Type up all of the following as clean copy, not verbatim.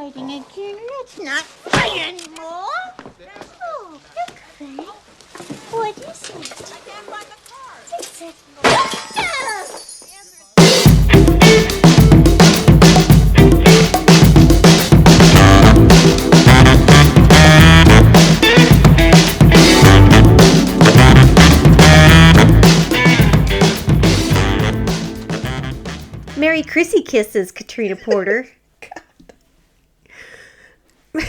fighting again. Let's not fight anymore. Oh, look, Kane. What is it? I can't find the card. It's a... Merry Chrissy Kisses, Katrina Porter.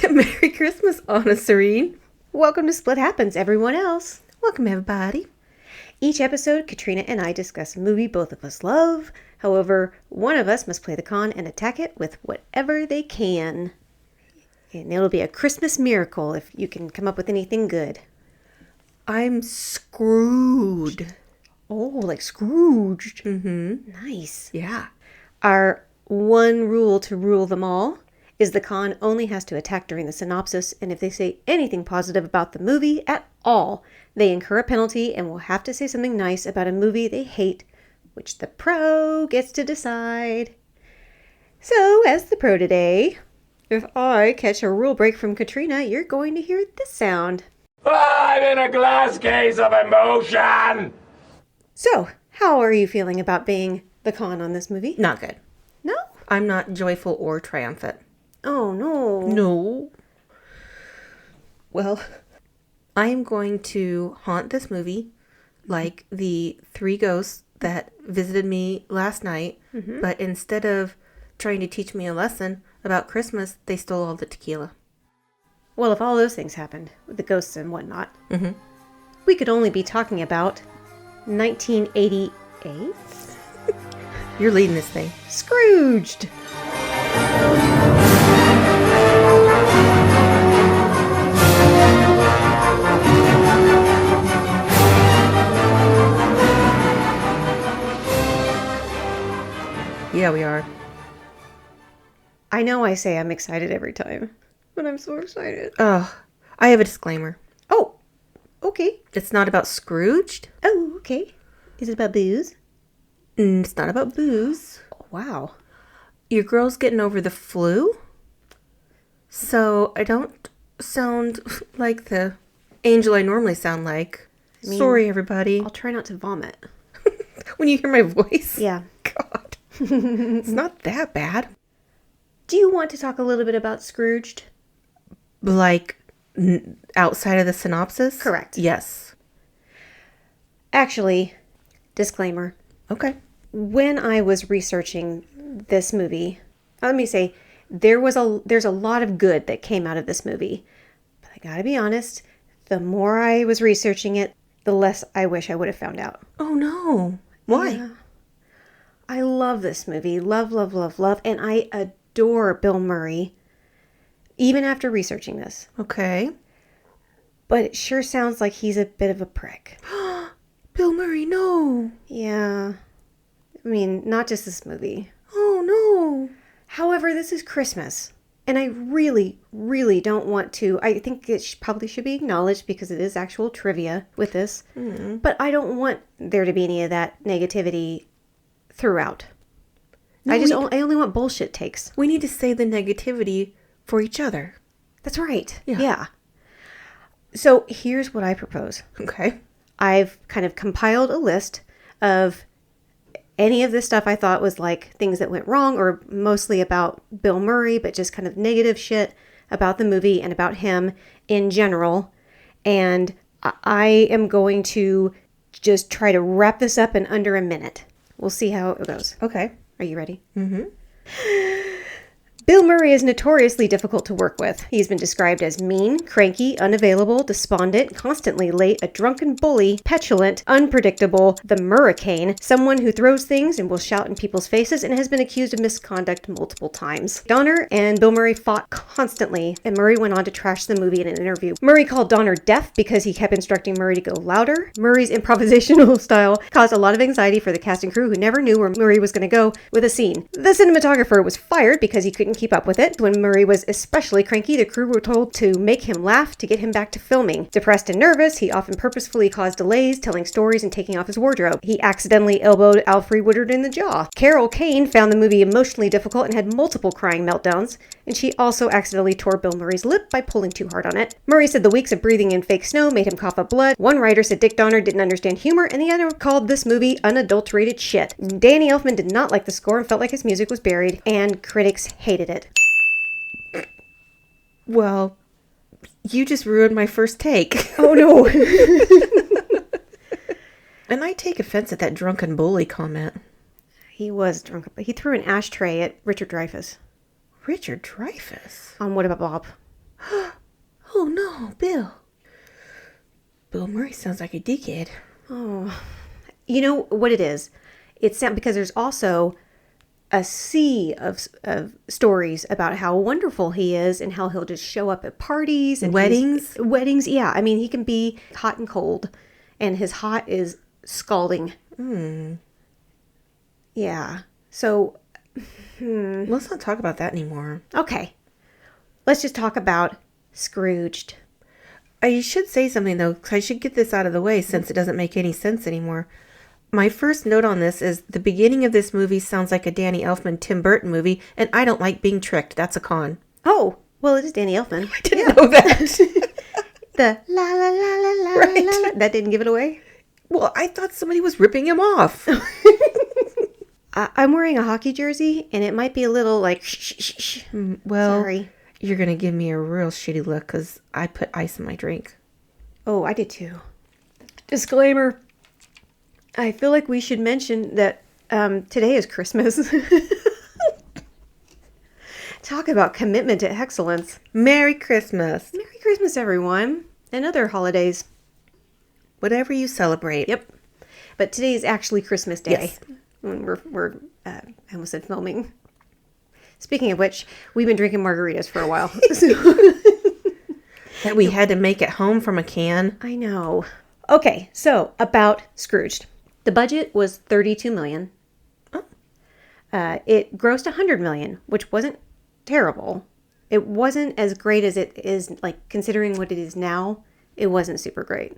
Merry Christmas, Anna Serene. Welcome to Split Happens, everyone else. Welcome, everybody. Each episode, Katrina and I discuss a movie both of us love. However, one of us must play the con and attack it with whatever they can. And it'll be a Christmas miracle if you can come up with anything good. I'm Scrooged. Oh, like Scrooged. Mm-hmm. Nice. Yeah. Our one rule to rule them all is the con only has to attack during the synopsis, and if they say anything positive about the movie at all, they incur a penalty and will have to say something nice about a movie they hate, which the pro gets to decide. So, as the pro today, if I catch a rule break from Katrina, you're going to hear this sound. I'm in a glass case of emotion! So, how are you feeling about being the con on this movie? Not good. No? I'm not joyful or triumphant. Oh, no. No. Well, I am going to haunt this movie like the three ghosts that visited me last night, but instead of trying to teach me a lesson about Christmas, they stole all the tequila. Well, if all those things happened, with the ghosts and whatnot, we could only be talking about 1988? You're leading this thing. Scrooged! Yeah, we are. I know I say I'm excited every time, but I'm so excited. Oh, I have a disclaimer. Oh, okay. It's not about Scrooged. Oh, okay. Is it about booze? It's not about booze. Oh, wow. Your girl's getting over the flu. So I don't sound like the angel I normally sound like. Sorry, everybody. I'll try not to vomit. When you hear my voice? Yeah. God. It's not that bad. Do you want to talk a little bit about Scrooged? Like, outside of the synopsis? Correct. Yes. Actually, disclaimer. Okay. When I was researching this movie, let me say, there's a lot of good that came out of this movie. But I gotta be honest, the more I was researching it, the less I wish I would have found out. Oh, no. Why? Yeah. I love this movie. Love, love, love, love. And I adore Bill Murray, even after researching this. Okay. But it sure sounds like he's a bit of a prick. Bill Murray, no. Yeah. I mean, not just this movie. Oh, no. However, this is Christmas. And I really, really don't want to. I think it probably should be acknowledged because it is actual trivia with this. But I don't want there to be any of that negativity throughout. No, I only want bullshit takes. We need to say the negativity for each other. That's right. Yeah. Yeah. So here's what I propose. Okay. I've kind of compiled a list of any of this stuff I thought was like things that went wrong or mostly about Bill Murray, but just kind of negative shit about the movie and about him in general. And I am going to just try to wrap this up in under a minute. We'll see how it goes. Okay. Are you ready? Bill Murray is notoriously difficult to work with. He's been described as mean, cranky, unavailable, despondent, constantly late, a drunken bully, petulant, unpredictable, the Murricane, someone who throws things and will shout in people's faces, and has been accused of misconduct multiple times. Donner and Bill Murray fought constantly, and Murray went on to trash the movie in an interview. Murray called Donner deaf because he kept instructing Murray to go louder. Murray's improvisational style caused a lot of anxiety for the cast and crew who never knew where Murray was going to go with a scene. The cinematographer was fired because he couldn't keep up with it. When Murray was especially cranky, the crew were told to make him laugh to get him back to filming. Depressed and nervous, he often purposefully caused delays, telling stories and taking off his wardrobe. He accidentally elbowed Alfre Woodard in the jaw. Carol Kane found the movie emotionally difficult and had multiple crying meltdowns. And she also accidentally tore Bill Murray's lip by pulling too hard on it. Murray said the weeks of breathing in fake snow made him cough up blood. One writer said Dick Donner didn't understand humor, and the other called this movie unadulterated shit. Danny Elfman did not like the score and felt like his music was buried, and critics hated it. Well, you just ruined my first take. Oh no. And I take offense at that drunken bully comment. He was drunk, but he threw an ashtray at Richard Dreyfuss. Richard Dreyfuss? On What About Bob? Oh no, Bill. Bill Murray sounds like a dickhead. Oh. You know what it is? It's because there's also a sea of stories about how wonderful he is and how he'll just show up at parties and weddings. Weddings, yeah. I mean, he can be hot and cold, and his hot is scalding. Yeah. So, Let's not talk about that anymore. okay. Let's just talk about Scrooged. I should say something, though, because I should get this out of the way since it doesn't make any sense anymore. My first note on this is the beginning of this movie sounds like a Danny Elfman, Tim Burton movie, and I don't like being tricked. That's a con. Oh, well, it is Danny Elfman. I didn't know that. The la la la la la Right. la la. That didn't give it away? Well, I thought somebody was ripping him off. I'm wearing a hockey jersey, and it might be a little like, shh. Well, Sorry. you're going to give me a real shitty look because I put ice in my drink. Oh, I did too. Disclaimer. I feel like we should mention that today is Christmas. Talk about commitment to excellence. Merry Christmas. Merry Christmas, everyone. And other holidays. Whatever you celebrate. Yep. But today is actually Christmas Day. Yes. When we're I almost said filming. Speaking of which, we've been drinking margaritas for a while. That we had to make it home from a can. I know. Okay, so about Scrooged. The budget was $32 million. Oh. It grossed $100 million, which wasn't terrible. It wasn't as great as it is, like, considering what it is now. It wasn't super great.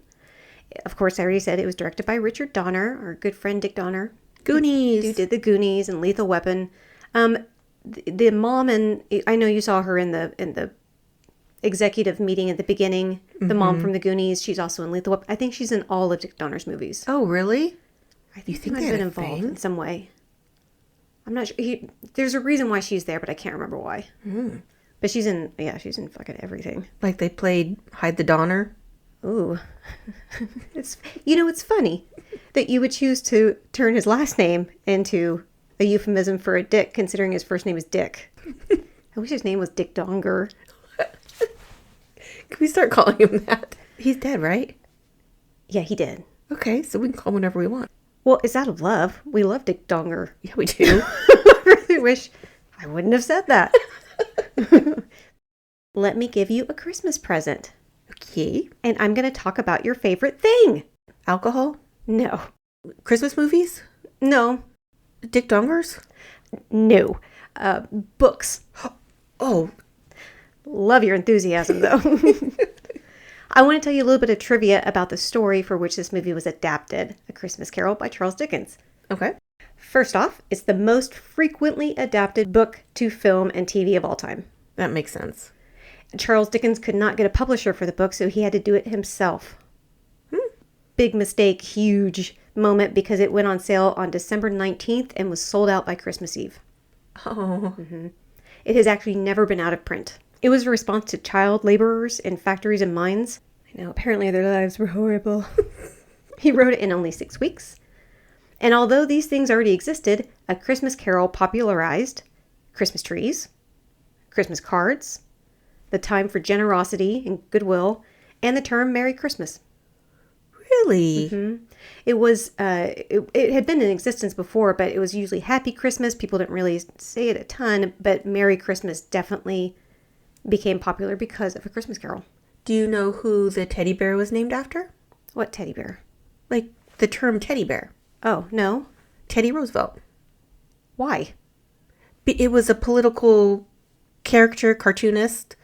Of course, I already said it was directed by Richard Donner, our good friend Dick Donner. Goonies. Who did the Goonies and Lethal Weapon. The mom, and I know you saw her in the executive meeting at the beginning. The mom from the Goonies. She's also in Lethal Weapon. I think she's in all of Dick Donner's movies. Oh, really? I think You she think might they have been had a involved thing? in some way. I'm not sure. There's a reason why she's there, but I can't remember why. But she's in fucking everything. Like they played Hide the Donner? Ooh. It's funny that you would choose to turn his last name into a euphemism for a dick, considering his first name is Dick. I wish his name was Dick Donger. Can we start calling him that? He's dead, right? Yeah, he did. Okay, so we can call him whenever we want. Well, it's out of love. We love Dick Donger. Yeah, we do. I really wish I wouldn't have said that. Let me give you a Christmas present. Okay. And I'm going to talk about your favorite thing. Alcohol? No. Christmas movies? No. Dick Dongers? No. Books. Oh. Love your enthusiasm, though. I want to tell you a little bit of trivia about the story for which this movie was adapted, A Christmas Carol by Charles Dickens. Okay. First off, it's the most frequently adapted book to film and TV of all time. That makes sense. Charles Dickens could not get a publisher for the book, so he had to do it himself. Big mistake, huge moment, because it went on sale on December 19th and was sold out by Christmas Eve. Oh. It has actually never been out of print. It was a response to child laborers in factories and mines. I know, apparently their lives were horrible. He wrote it in only 6 weeks. And although these things already existed, A Christmas Carol popularized Christmas trees, Christmas cards, the time for generosity and goodwill, and the term Merry Christmas. Really? It was, it had been in existence before, but it was usually Happy Christmas. People didn't really say it a ton, but Merry Christmas definitely became popular because of A Christmas Carol. Do you know who the teddy bear was named after? What teddy bear? Like the term teddy bear. Oh, no. Teddy Roosevelt. Why? It was a political character, cartoonist.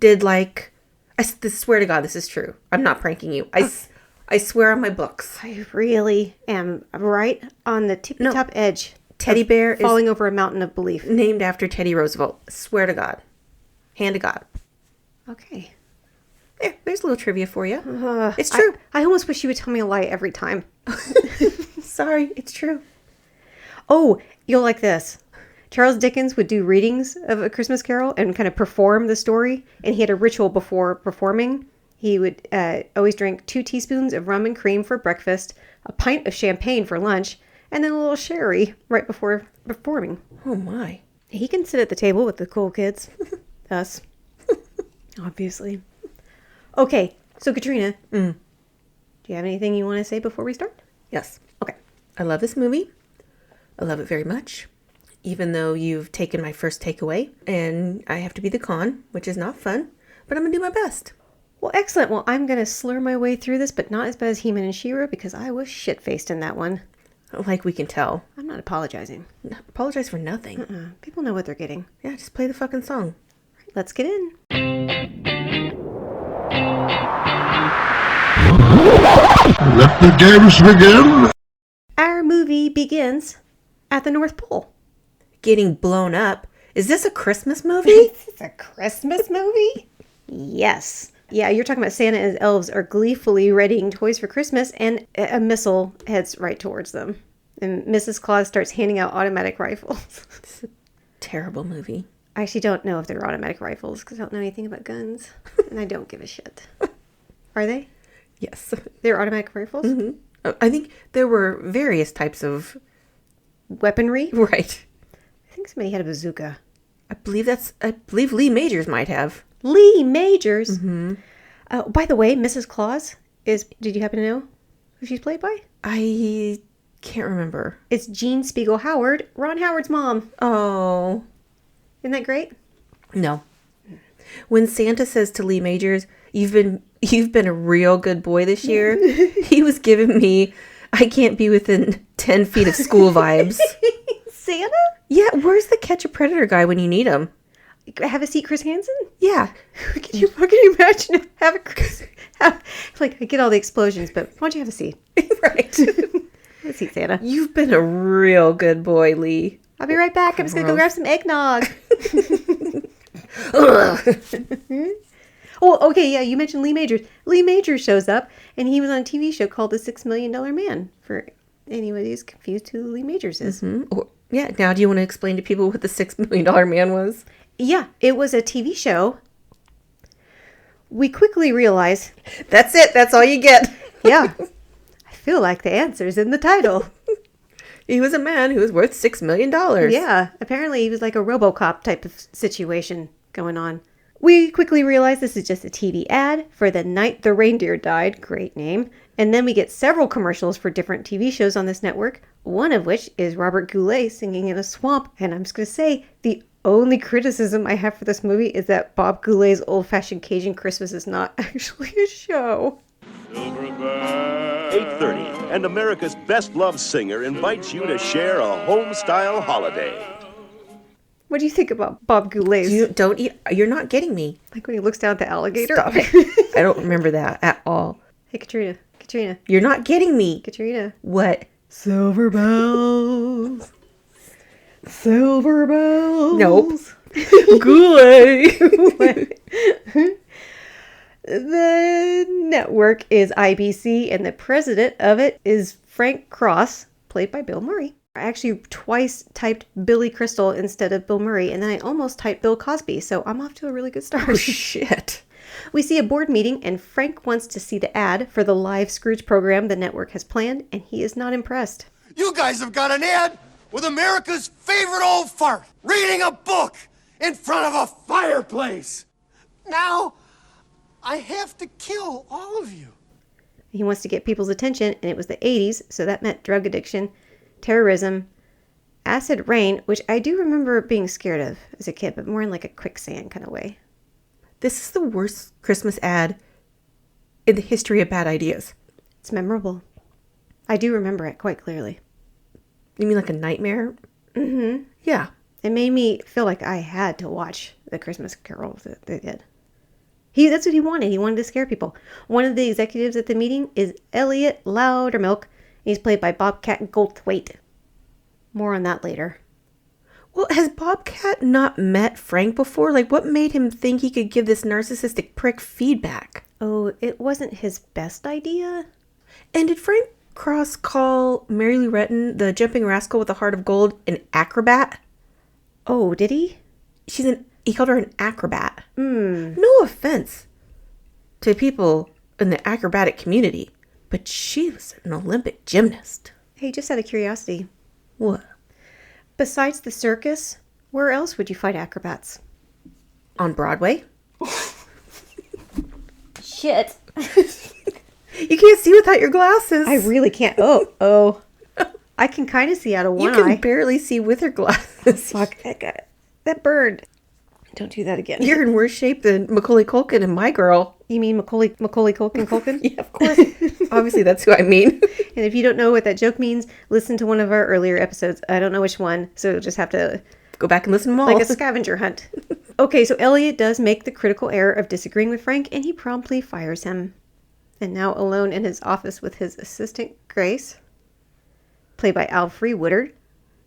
Did like, I swear to God, this is true. I'm not pranking you. I swear on my books. I really am right on the tippy-top edge. Teddy bear is falling over a mountain of belief. named after Teddy Roosevelt. Swear to God. Hand to God. Okay. There's a little trivia for you. It's true. I almost wish you would tell me a lie every time. Sorry, it's true. Oh, you'll like this. Charles Dickens would do readings of A Christmas Carol and kind of perform the story. And he had a ritual before performing. He would always drink 2 teaspoons of rum and cream for breakfast, a pint of champagne for lunch, and then a little sherry right before performing. Oh, my. He can sit at the table with the cool kids. Us. Obviously. Okay, so Katrina. Do you have anything you want to say before we start? Yes. Okay. I love this movie. I love it very much. Even though you've taken my first takeaway, and I have to be the con, which is not fun, but I'm going to do my best. Well, excellent. Well, I'm going to slur my way through this, but not as bad as He-Man and She-Ra because I was shit-faced in that one. Like we can tell. I'm not apologizing. Apologize for nothing. People know what they're getting. Yeah, just play the fucking song. Let's get in. Let the games begin. Our movie begins at the North Pole. Getting blown up. Is this a Christmas movie? It's a Christmas movie? Yes. Yeah, you're talking about Santa and his elves are gleefully readying toys for Christmas, and a missile heads right towards them. And Mrs. Claus starts handing out automatic rifles. It's a terrible movie. I actually don't know if they're automatic rifles, because I don't know anything about guns, and I don't give a shit. Are they? Yes. They're automatic rifles? Mm-hmm. I think there were various types of... Weaponry? Right. I think somebody had a bazooka. I believe Lee Majors might have. Lee Majors? Mm-hmm. By the way, Mrs. Claus is... Did you happen to know who she's played by? I can't remember. It's Jean Spiegel Howard, Ron Howard's mom. Oh. Isn't that great? No. When Santa says to Lee Majors, you've been a real good boy this year, he was giving me, I can't be within 10 feet of school vibes. Santa? Yeah, where's the Catch a Predator guy when you need him? Have a seat, Chris Hansen? Yeah. Can you fucking imagine like, I get all the explosions, but why don't you have a seat? Right. Have a seat, Santa. You've been a real good boy, Lee. I'll be right back. I'm just going to go grab some eggnog. Oh, okay, yeah, you mentioned Lee Majors. Lee Majors shows up, and he was on a TV show called The $6 Million Man, for anybody who's confused who Lee Majors is. Mm-hmm. Yeah, now do you want to explain to people what the $6 million man was? Yeah, it was a TV show. We quickly realized... That's it, that's all you get. Yeah, I feel like the answer's in the title. He was a man who was worth $6 million. Yeah, apparently he was like a RoboCop type of situation going on. We quickly realize this is just a TV ad for The Night the Reindeer Died. Great name. And then we get several commercials for different TV shows on this network, one of which is Robert Goulet singing in a swamp. And I'm just going to say, the only criticism I have for this movie is that Bob Goulet's Old-Fashioned Cajun Christmas is not actually a show. 8:30, and America's best-loved singer invites you to share a home-style holiday. What do you think about Bob Goulet's? You're not getting me. Like when he looks down at the alligator? Stop it. I don't remember that at all. Hey, Katrina. You're not getting me. Katrina. What? Silver bells. Silver bells. Nope. Goulet. The network is IBC, and the president of it is Frank Cross, played by Bill Murray. I actually twice typed Billy Crystal instead of Bill Murray, and then I almost typed Bill Cosby, so I'm off to a really good start. Oh, shit. We see a board meeting, and Frank wants to see the ad for the live Scrooge program the network has planned, and he is not impressed. You guys have got an ad with America's favorite old fart reading a book in front of a fireplace. Now, I have to kill all of you. He wants to get people's attention, and it was the 80s, so that meant drug addiction, terrorism, acid rain, which I do remember being scared of as a kid, but more in like a quicksand kind of way. This is the worst Christmas ad in the history of bad ideas. It's memorable. I do remember it quite clearly. You mean like a nightmare? Mm-hmm. Yeah. It made me feel like I had to watch the Christmas carols that they did. That's what he wanted. He wanted to scare people. One of the executives at the meeting is Elliot Loudermilk. He's played by Bobcat Goldthwait. More on that later. Well, has Bobcat not met Frank before? Like, what made him think he could give this narcissistic prick feedback? Oh, it wasn't his best idea. And did Frank Cross call Mary Lou Retton, the jumping rascal with a heart of gold, an acrobat? Oh, did he? He called her an acrobat. No offense to people in the acrobatic community, but she was an Olympic gymnast. Hey, just out of curiosity. What? Besides the circus, where else would you find acrobats? On Broadway? Shit. You can't see without your glasses. I really can't. Oh. I can kind of see out of one You eye. can barely see with your glasses. Fuck, that bird. Don't do that again. You're in worse shape than Macaulay Culkin and My Girl. You mean Macaulay Culkin? Yeah, of course. Obviously, that's who I mean. And if you don't know what that joke means, listen to one of our earlier episodes. I don't know which one, so you'll just have to... Go back and listen to them all. Like a scavenger hunt. Okay, so Elliot does make the critical error of disagreeing with Frank, and he promptly fires him. And now alone in his office with his assistant, Grace, played by Alfre Woodard,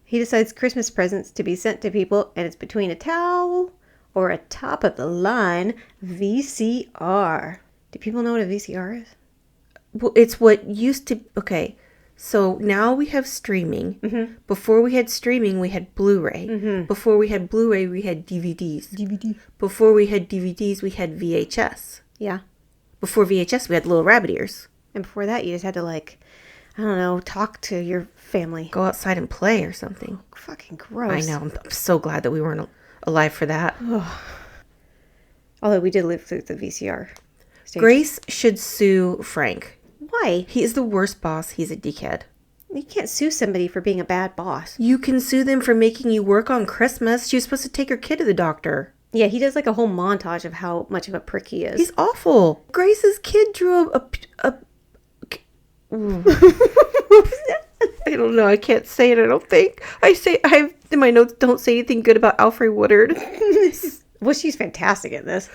he decides Christmas presents to be sent to people, and it's between a towel or a top-of-the-line VCR. Do people know what a VCR is? Well, it's what used to... Okay, so now we have streaming. Mm-hmm. Before we had streaming, we had Blu-ray. Mm-hmm. Before we had Blu-ray, we had DVDs. Before we had DVDs, we had VHS. Yeah. Before VHS, we had Little Rabbit Ears. And before that, you just had to, like, I don't know, talk to your family. Go outside and play or something. Oh, fucking gross. I know. I'm so glad that we weren't alive for that. Although we did live through the VCR stage. Grace should sue Frank. Why? He is the worst boss. He's a dickhead. You can't sue somebody for being a bad boss. You can sue them for making you work on Christmas. She was supposed to take her kid to the doctor. Yeah, he does like a whole montage of how much of a prick he is. He's awful. Grace's kid drew a I don't know. I can't say it. I don't think. I have in my notes. Don't say anything good about Alfre Woodard. Well, she's fantastic at this.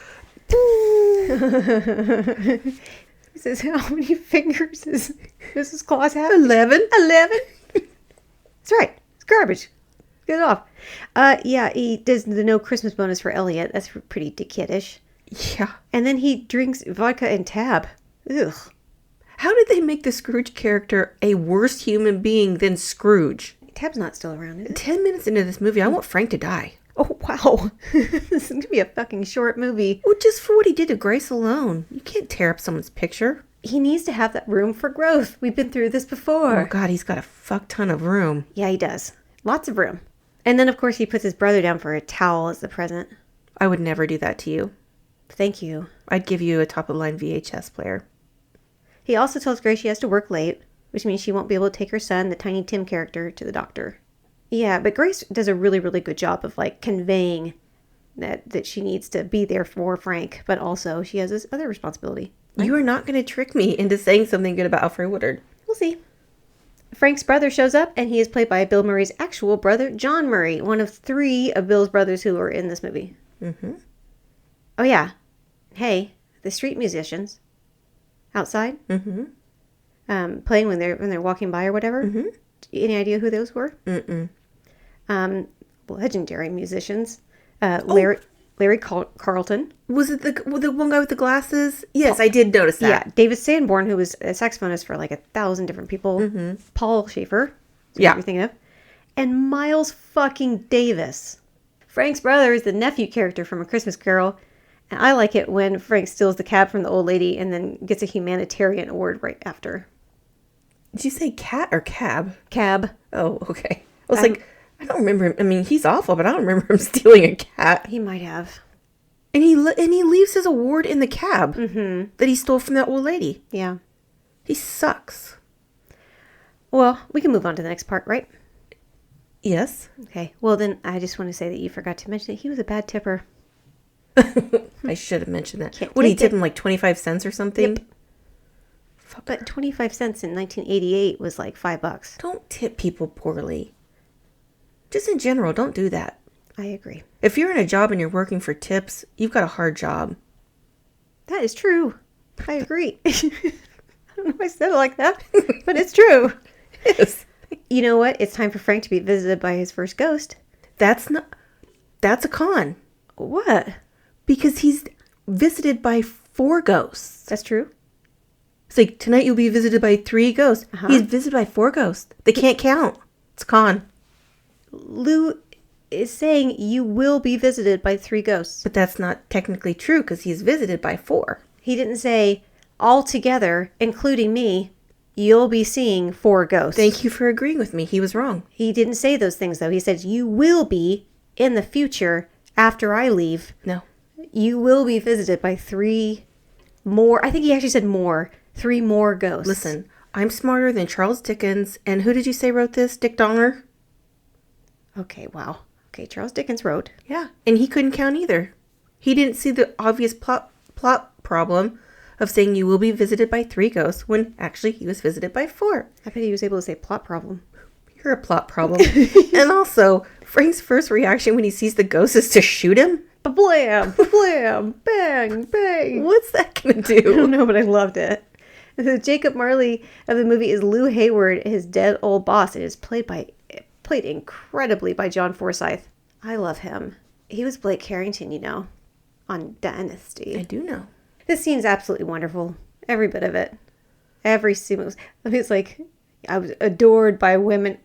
He says, how many fingers does Mrs. Claus have? 11. 11? That's right. It's garbage. Get it off. Yeah, he does the no Christmas bonus for Elliot. That's pretty dickheadish. Yeah. And then he drinks vodka and tab. Ugh. How did they make the Scrooge character a worse human being than Scrooge? Tab's not still around, is it? 10 minutes into this movie, I want Frank to die. Oh, wow. This is going to be a fucking short movie. Well, just for what he did to Grace alone. You can't tear up someone's picture. He needs to have that room for growth. We've been through this before. Oh, God, he's got a fuck ton of room. Yeah, he does. Lots of room. And then, of course, he puts his brother down for a towel as the present. I would never do that to you. Thank you. I'd give you a top-of-the-line VHS player. He also tells Grace she has to work late, which means she won't be able to take her son, the Tiny Tim character, to the doctor. Yeah, but Grace does a really, really good job of, like, conveying that she needs to be there for Frank, but also she has this other responsibility. Right? You are not going to trick me into saying something good about Alfre Woodard. We'll see. Frank's brother shows up, and he is played by Bill Murray's actual brother, John Murray, one of 3 of Bill's brothers who are in this movie. Mm-hmm. Oh, yeah. Hey, the street musicians outside, playing when they're walking by or whatever. Mm-hmm. Any idea who those were? Mm-mm. Legendary musicians. Larry Carlton. Was it the one guy with the glasses? Yes, I did notice that. Yeah, David Sanborn, who was a saxophonist for like 1,000 different people. Mm-hmm. Paul Schaefer. Yeah. You're thinking of. And Miles fucking Davis. Frank's brother is the nephew character from A Christmas Carol. And I like it when Frank steals the cab from the old lady and then gets a humanitarian award right after. Did you say cat or cab? Cab. Oh, okay. I was like, I don't remember him. I mean, he's awful, but I don't remember him stealing a cat. He might have. And he leaves his award in the cab that he stole from that old lady. Yeah. He sucks. Well, we can move on to the next part, right? Yes. Okay. Well, then I just want to say that you forgot to mention that he was a bad tipper. I should have mentioned that. Can't What, did he take tip it. him like 25 cents or something? Yep. But 25 cents in 1988 was like $5. Don't tip people poorly. Just in general, don't do that. I agree. If you're in a job and you're working for tips, you've got a hard job. That is true. I agree. I don't know why I said it like that, but it's true. Yes. You know what? It's time for Frank to be visited by his first ghost. That's a con. What? Because he's visited by 4 ghosts. That's true. It's like, tonight you'll be visited by 3 ghosts. He's visited by 4 ghosts. They can't count. It's a con. Lou is saying you will be visited by 3 ghosts. But that's not technically true because he's visited by 4. He didn't say, all together, including me, you'll be seeing 4 ghosts. Thank you for agreeing with me. He was wrong. He didn't say those things, though. He said, you will be, in the future, after I leave. No. You will be visited by 3 more. I think he actually said more. 3 more ghosts. Listen, I'm smarter than Charles Dickens. And who did you say wrote this? Dick Donner? Okay, wow. Okay, Charles Dickens wrote. Yeah. And he couldn't count either. He didn't see the obvious plot problem of saying you will be visited by 3 ghosts when actually he was visited by 4. I bet he was able to say plot problem. You're a plot problem. And also, Frank's first reaction when he sees the ghost is to shoot him. Blam, blam, bang, bang. What's that going to I do? don't know, but I loved it. The Jacob Marley of the movie is Lou Hayward, his dead old boss. It is played incredibly by John Forsythe. I love him. He was Blake Carrington, you know, on Dynasty. I do know. This scene's absolutely wonderful. Every bit of it. Every scene was. I mean, it's like I was adored by women.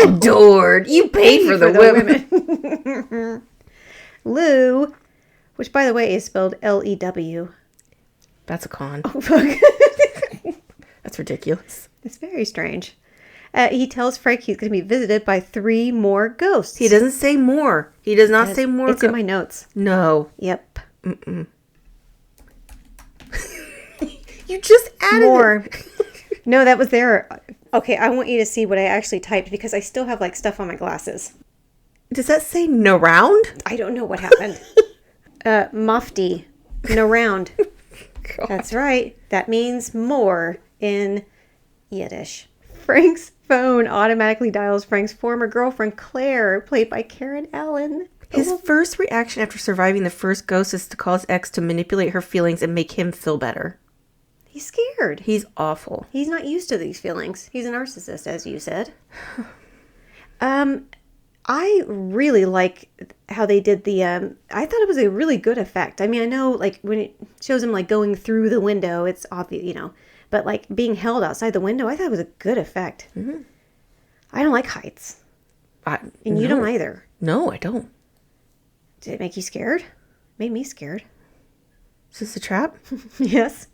Adored. You paid for the women. Lou, which by the way is spelled Lew. That's a con. Oh, fuck. That's ridiculous. It's very strange. He tells Frank he's going to be visited by 3 more ghosts. He doesn't say more. He does not say more. It's in my notes. No. Yep. Mm-mm. You just added More. it. No, that was there. Okay, I want you to see what I actually typed because I still have like stuff on my glasses. Does that say no round? I don't know what happened. Mufti. No round. That's right. That means more in Yiddish. Frank's phone automatically dials Frank's former girlfriend, Claire, played by Karen Allen. His first reaction after surviving the first ghost is to call his ex to manipulate her feelings and make him feel better. He's scared. He's awful. He's not used to these feelings. He's a narcissist, as you said. I really like how they did the, I thought it was a really good effect. I mean, I know, like, when it shows him, like, going through the window, it's obvious, you know. But, like, being held outside the window, I thought it was a good effect. Mm-hmm. I don't like heights. And you don't either. No, I don't. Did it make you scared? Made me scared. Is this a trap? Yes.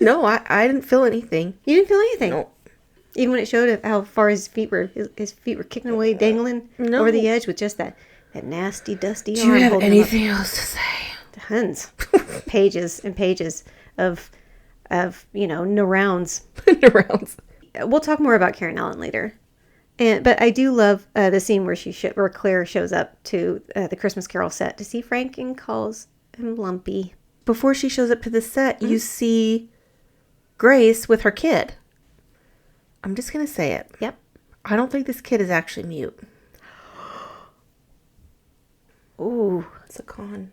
No, I didn't feel anything. You didn't feel anything? No. Even when it showed how far his feet were kicking away, dangling over the edge with just that nasty, dusty arm. Do you have holding him up. anything else to say? Tons. Pages and pages of no rounds. No rounds. We'll talk more about Karen Allen later. But I do love the scene where Claire shows up to the Christmas Carol set to see Frank and calls him Lumpy. Before she shows up to the set, you see Grace with her kid. I'm just going to say it. Yep. I don't think this kid is actually mute. Ooh. It's a con.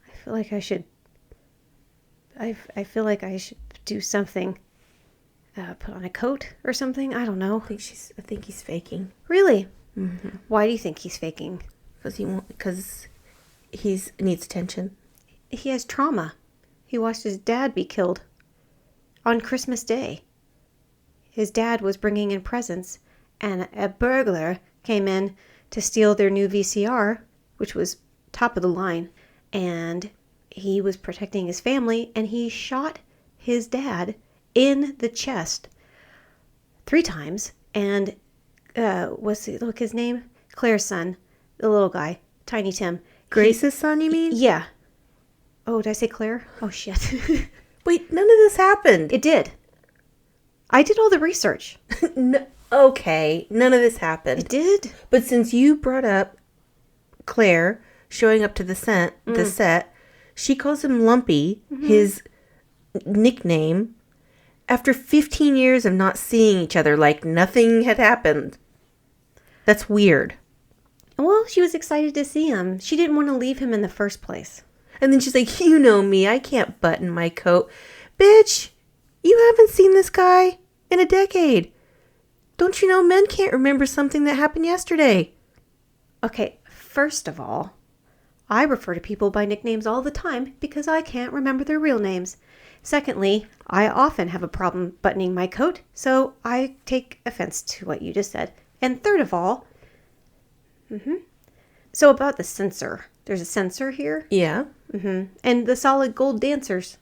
I feel like I should... I feel like I should do something. Put on a coat or something? I don't know. I think he's faking. Really? Mm-hmm. Why do you think he's faking? Because he needs attention. He has trauma. He watched his dad be killed on Christmas Day. His dad was bringing in presents, and a burglar came in to steal their new VCR, which was top of the line, and he was protecting his family, and he shot his dad in the chest 3 times, and what's his name? Claire's son, the little guy, Tiny Tim. Grace's son, you mean? Yeah. Oh, did I say Claire? Oh, shit. Wait, none of this happened. It did. I did all the research. No, okay, none of this happened. It did? But since you brought up Claire showing up to the set, she calls him Lumpy, his nickname, after 15 years of not seeing each other like nothing had happened. That's weird. Well, she was excited to see him. She didn't want to leave him in the first place. And then she's like, you know me, I can't button my coat. Bitch, you haven't seen this guy in a decade. Don't you know men can't remember something that happened yesterday? Okay, first of all, I refer to people by nicknames all the time because I can't remember their real names. Secondly, I often have a problem buttoning my coat, so I take offense to what you just said. And third of all, so about the censor. There's a censor here. Yeah. And the solid gold dancers.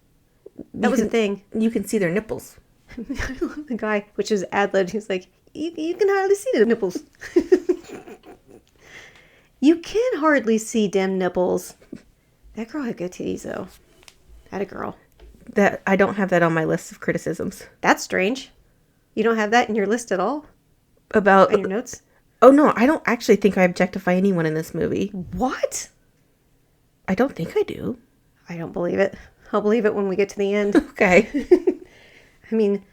That was a thing. You can see their nipples. I love the guy, which is ad-libbed. He's like, you can hardly see the nipples. You can hardly see them nipples. That girl had good titties, though. That a girl. That I don't have that on my list of criticisms. That's strange. You don't have that in your list at all? About On your notes? Oh no, I don't actually think I objectify anyone in this movie. What? I don't think I do. I don't believe it. I'll believe it when we get to the end. Okay. I mean,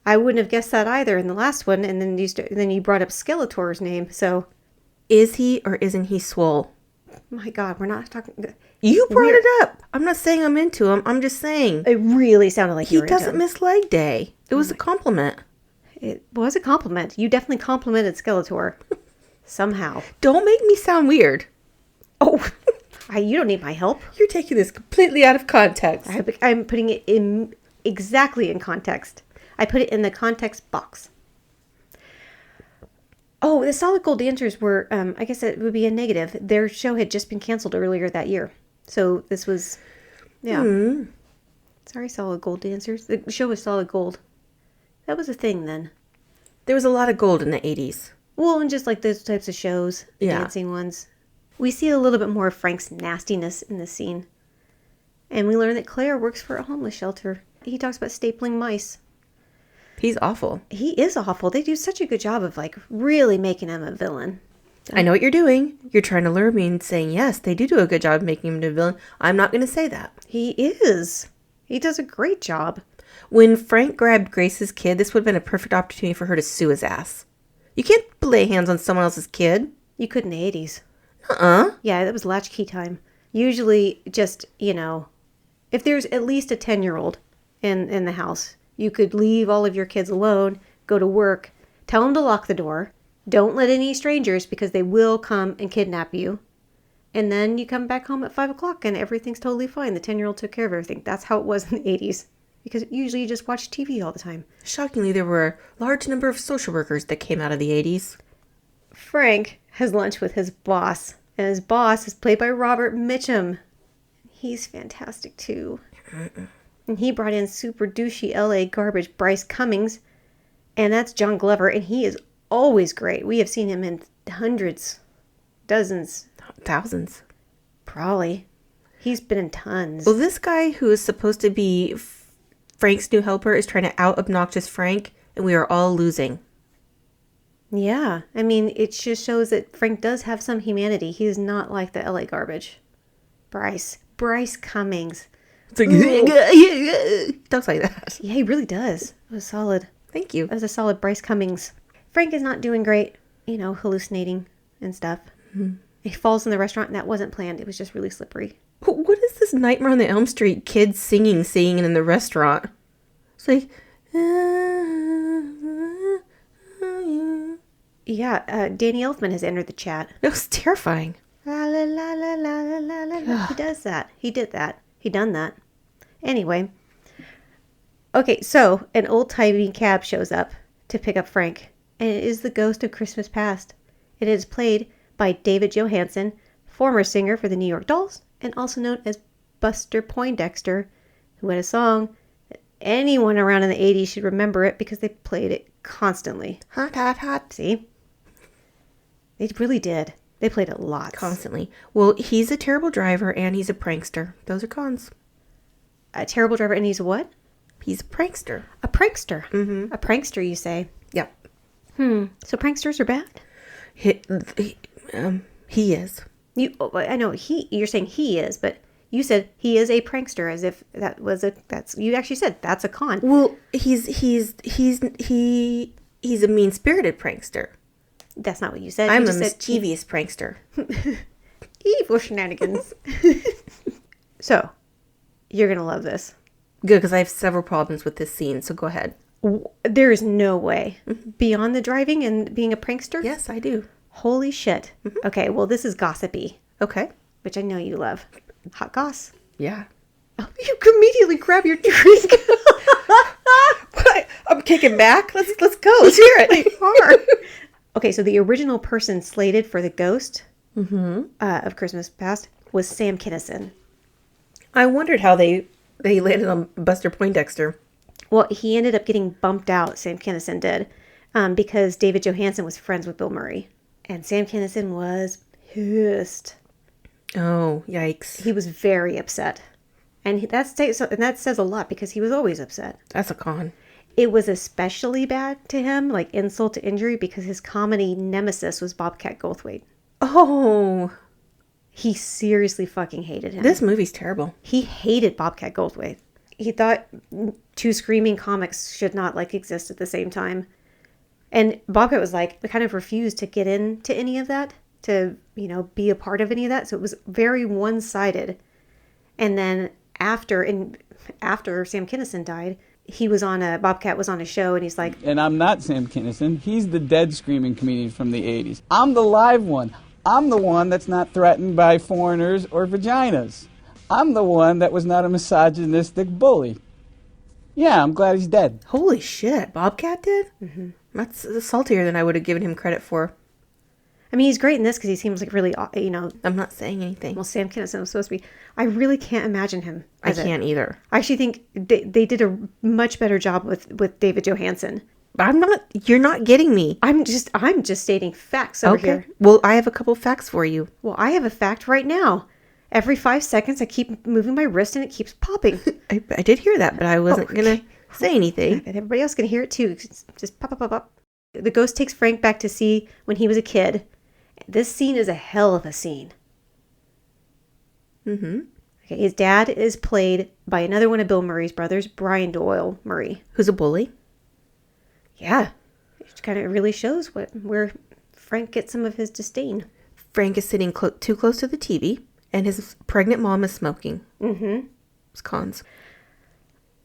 I wouldn't have guessed that either in the last one, and then you brought up Skeletor's name, so... Is he or isn't he swole? My God, we're not talking... You brought it up. I'm not saying I'm into him. I'm just saying. It really sounded like you He were into doesn't him. miss leg day. It was a compliment. It was a compliment. You definitely complimented Skeletor. Somehow. Don't make me sound weird. Oh, you don't need my help. You're taking this completely out of context. I'm putting it in exactly in context. I put it in the context box. Oh, the Solid Gold Dancers were, I guess it would be a negative. Their show had just been canceled earlier that year. So this was, yeah. Sorry, Solid Gold Dancers. The show was Solid Gold. That was a thing then. There was a lot of gold in the 80s. Well, and just like those types of shows, the dancing ones. We see a little bit more of Frank's nastiness in this scene. And we learn that Claire works for a homeless shelter. He talks about stapling mice. He's awful. He is awful. They do such a good job of like really making him a villain. I know what you're doing. You're trying to lure me and saying, yes, they do a good job of making him a villain. I'm not going to say that. He is. He does a great job. When Frank grabbed Grace's kid, this would have been a perfect opportunity for her to sue his ass. You can't lay hands on someone else's kid. You could in the 80s. Uh-uh. Yeah, that was latchkey time. Usually just, if there's at least a 10-year-old in the house, you could leave all of your kids alone, go to work, tell them to lock the door, don't let any strangers because they will come and kidnap you, and then you come back home at 5 o'clock and everything's totally fine. The 10-year-old took care of everything. That's how it was in the 80s. Because usually you just watch TV all the time. Shockingly, there were a large number of social workers that came out of the 80s. Frank has lunch with his boss, and his boss is played by Robert Mitchum. He's fantastic, too. And he brought in super douchey LA garbage Bryce Cummings, and that's John Glover, and he is always great. We have seen him in hundreds, dozens. Thousands. Probably. He's been in tons. Well, this guy who is supposed to be Frank's new helper is trying to out-obnoxious Frank, and we are all losing. Yeah. I mean, it just shows that Frank does have some humanity. He is not like the LA garbage. Bryce Cummings. It's like, he talks like that. Yeah, he really does. It was solid. Thank you. That was a solid Bryce Cummings. Frank is not doing great, hallucinating and stuff. Mm-hmm. He falls in the restaurant, and that wasn't planned. It was just really slippery. What is this Nightmare on the Elm Street kids singing in the restaurant? It's like... Yeah, Danny Elfman has entered the chat. It was terrifying. La la la la la la la la. He does that. He did that. He done that. Anyway. Okay, so an old-timey cab shows up to pick up Frank, and it is the ghost of Christmas past. It is played by David Johansen, former singer for the New York Dolls, and also known as Buster Poindexter, who had a song that anyone around in the 80s should remember it because they played it constantly. Hot, hot, hot. See? They really did. They played it lots. Constantly. Well, he's a terrible driver and he's a prankster. Those are cons. A terrible driver, and he's a what? He's a prankster. A prankster. Mm-hmm. A prankster, you say? Yep. So pranksters are bad? He is. I know you're saying he is, but you said he is a prankster, as if you actually said that's a con. Well, he's a mean-spirited prankster. That's not what you said. I'm you a mischievous prankster. Evil shenanigans. So, you're going to love this. Good, because I have several problems with this scene, so go ahead. There is no way. Beyond the driving and being a prankster? Yes, I do. Holy shit. Okay, well, this is gossipy, Okay. which I know you love. Hot goss. Yeah. Oh, you immediately grab your drink. What? I'm kicking back. Let's go. Let's hear it. Okay, so the original person slated for the ghost of Christmas Past was Sam Kinison. I wondered how they landed on Buster Poindexter. Well, he ended up getting bumped out, Sam Kinison did, because David Johansen was friends with Bill Murray. And Sam Kinison was pissed. Oh, yikes. He was very upset. And that says a lot because he was always upset. That's a con. It was especially bad to him, like insult to injury, because his comedy nemesis was Bobcat Goldthwait. Oh. He seriously fucking hated him. This movie's terrible. He hated Bobcat Goldthwait. He thought two screaming comics should not exist at the same time. And Bobcat was kind of refused to get into any of that, to, be a part of any of that. So it was very one-sided. And then after Sam Kinison died, Bobcat was on a show and he's like, and I'm not Sam Kinison. He's the dead screaming comedian from the 80s. I'm the live one. I'm the one that's not threatened by foreigners or vaginas. I'm the one that was not a misogynistic bully. Yeah, I'm glad he's dead. Holy shit, Bobcat did? Mm-hmm. That's saltier than I would have given him credit for. I mean, he's great in this because he seems like really, I'm not saying anything. Well, Sam Kinison was supposed to be. I really can't imagine him. I can't either. I actually think they did a much better job with David Johansen. You're not getting me. I'm just stating facts over here. Well, I have a couple facts for you. Well, I have a fact right now. Every 5 seconds, I keep moving my wrist and it keeps popping. I did hear that, but I wasn't going to say anything. And everybody else can hear it too. Just pop, pop, pop, pop. The ghost takes Frank back to see when he was a kid. This scene is a hell of a scene. Mm-hmm. Okay, his dad is played by another one of Bill Murray's brothers, Brian Doyle Murray. Who's a bully? Yeah. It kind of really shows where Frank gets some of his disdain. Frank is sitting too close to the TV, and his pregnant mom is smoking. Mm-hmm. It's cons.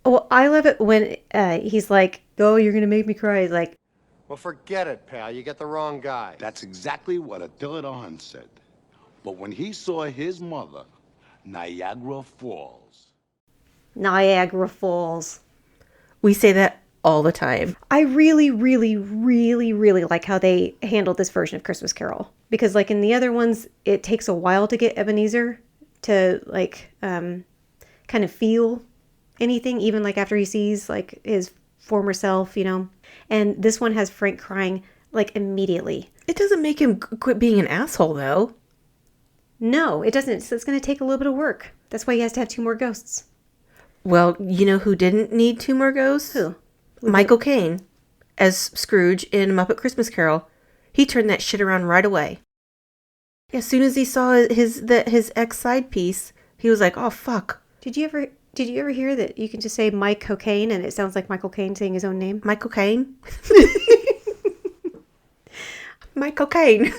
Well, I love it when he's like, oh, you're going to make me cry. He's like, Well, forget it, pal. You get the wrong guy. That's exactly what Attila Dawn said. But when he saw his mother, Niagara Falls. Niagara Falls. We say that all the time. I really, really, really, really like how they handled this version of Christmas Carol. Because in the other ones, it takes a while to get Ebenezer to kind of feel anything, even after he sees his former self, And this one has Frank crying immediately. It doesn't make him quit being an asshole, though. No, it doesn't. So it's going to take a little bit of work. That's why he has to have 2 more ghosts. Well, you know who didn't need 2 more ghosts? Who? Michael Kane as Scrooge in Muppet Christmas Carol. He turned that shit around right away. As soon as he saw his ex side piece, he was like, "Oh fuck." Did you ever hear that you can just say Mike Cocaine and it sounds like Michael Caine saying his own name? Michael Kane. Michael Kane.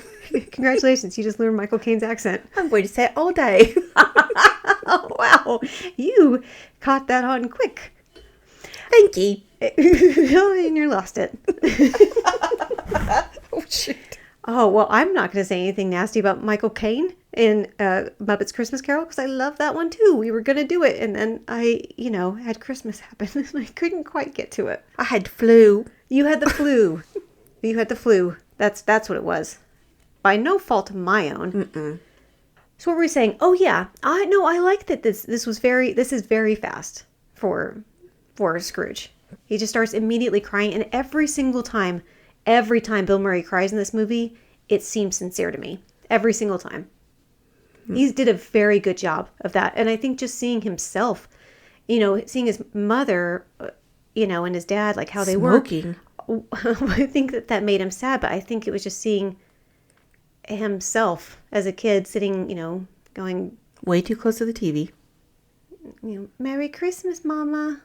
Congratulations, you just learned Michael Caine's accent. I'm going to say it all day. Oh, wow, you caught that on quick. Thank you. And you lost it. Oh shit. Oh, well, I'm not going to say anything nasty about Michael Caine in Muppet's Christmas Carol because I love that one too. We were going to do it and then I, had Christmas happen and I couldn't quite get to it. I had flu. You had the flu. You had the flu. That's what it was. By no fault of my own. Mm-mm. So what were we saying? Oh yeah, I like that this is very fast for Scrooge. He just starts immediately crying, and every time Bill Murray cries in this movie, it seems sincere to me. Every single time. He did a very good job of that, and I think just seeing himself, seeing his mother, and his dad, how they were smoking. I think that made him sad, but I think it was just seeing himself as a kid sitting, going way too close to the TV. Merry Christmas, Mama.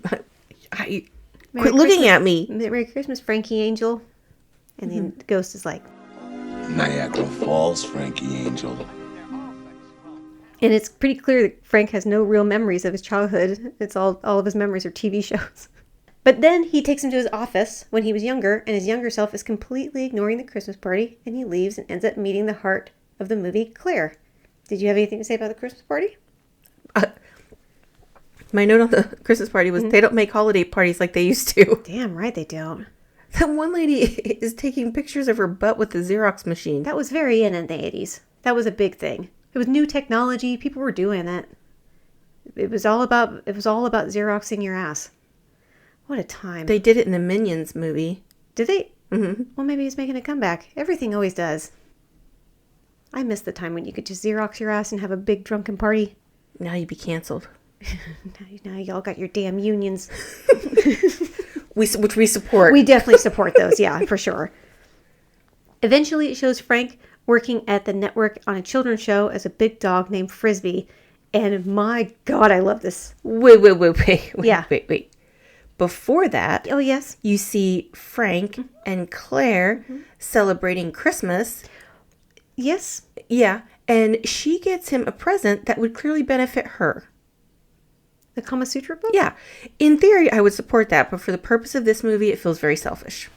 Quit looking at me. Merry Christmas, Frankie Angel. And then the ghost is like, Niagara Falls, Frankie Angel. And it's pretty clear that Frank has no real memories of his childhood. It's all of his memories are TV shows. But then he takes him to his office when he was younger, and his younger self is completely ignoring the Christmas party, and he leaves and ends up meeting the heart of the movie, Claire. Did you have anything to say about the Christmas party? My note on the Christmas party was they don't make holiday parties like they used to. Damn right they don't. That one lady is taking pictures of her butt with the Xerox machine. That was very in the 80s. That was a big thing. It was new technology. People were doing it. It was all about Xeroxing your ass. What a time. They did it in the Minions movie. Did they? Mm-hmm. Well, maybe he's making a comeback. Everything always does. I miss the time when you could just Xerox your ass and have a big drunken party. Now you'd be canceled. Now y'all got your damn unions. Which we support. We definitely support those, yeah, for sure. Eventually, it shows Frank working at the network on a children's show as a big dog named Frisbee. And my God, I love this. Wait. Yeah. Wait. Before that, Oh, yes. you see Frank and Claire celebrating Christmas. Yes. Yeah, and she gets him a present that would clearly benefit her. The Kama Sutra book? Yeah. In theory, I would support that, but for the purpose of this movie, it feels very selfish.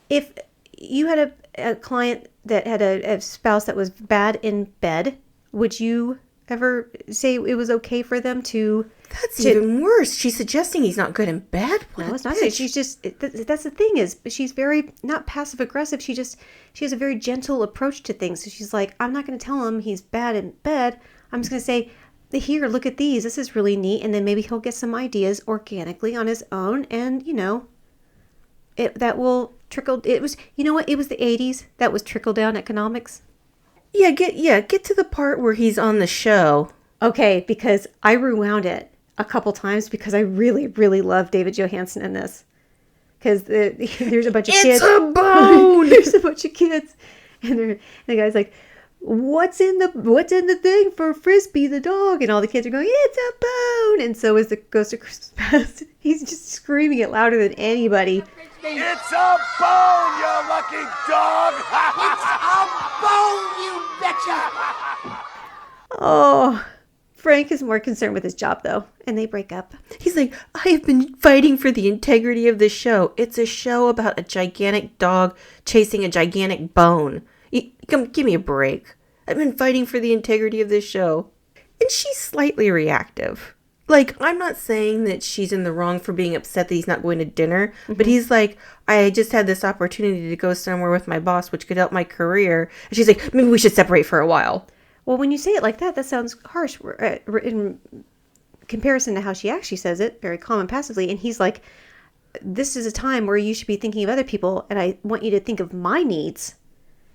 If you had a client that had a spouse that was bad in bed, would you ever say it was okay for them to... That's even worse. She's suggesting he's not good in bed. No, it's not. She's just... That's the thing is, she's very, not passive aggressive. She has a very gentle approach to things. So she's like, I'm not going to tell him he's bad in bed. I'm just going to say, here, look at these. This is really neat. And then maybe he'll get some ideas organically on his own. And, that will trickle. It was, you know what? It was the 80s. That was trickle down economics. Yeah, get to the part where he's on the show. Okay, because I rewound it a couple times because I really, really love David Johansen in this. Because there's a bunch of kids. It's a bone! There's a bunch of kids. And the guy's like, what's in the thing for Frisbee the dog? And all the kids are going, it's a bone. And so as the Ghost of Christmas Past, he's just screaming it louder than anybody. It's a bone, you lucky dog! It's a bone, you betcha! Oh, Frank is more concerned with his job, though. And they break up. He's like, I have been fighting for the integrity of the show. It's a show about a gigantic dog chasing a gigantic bone. Come, give me a break. I've been fighting for the integrity of this show. And she's slightly reactive. Like, I'm not saying that she's in the wrong for being upset that he's not going to dinner, but he's like, I just had this opportunity to go somewhere with my boss, which could help my career. And she's like, maybe we should separate for a while. Well, when you say it like that sounds harsh in comparison to how she actually says it, very calm and passively. And he's like, this is a time where you should be thinking of other people, and I want you to think of my needs.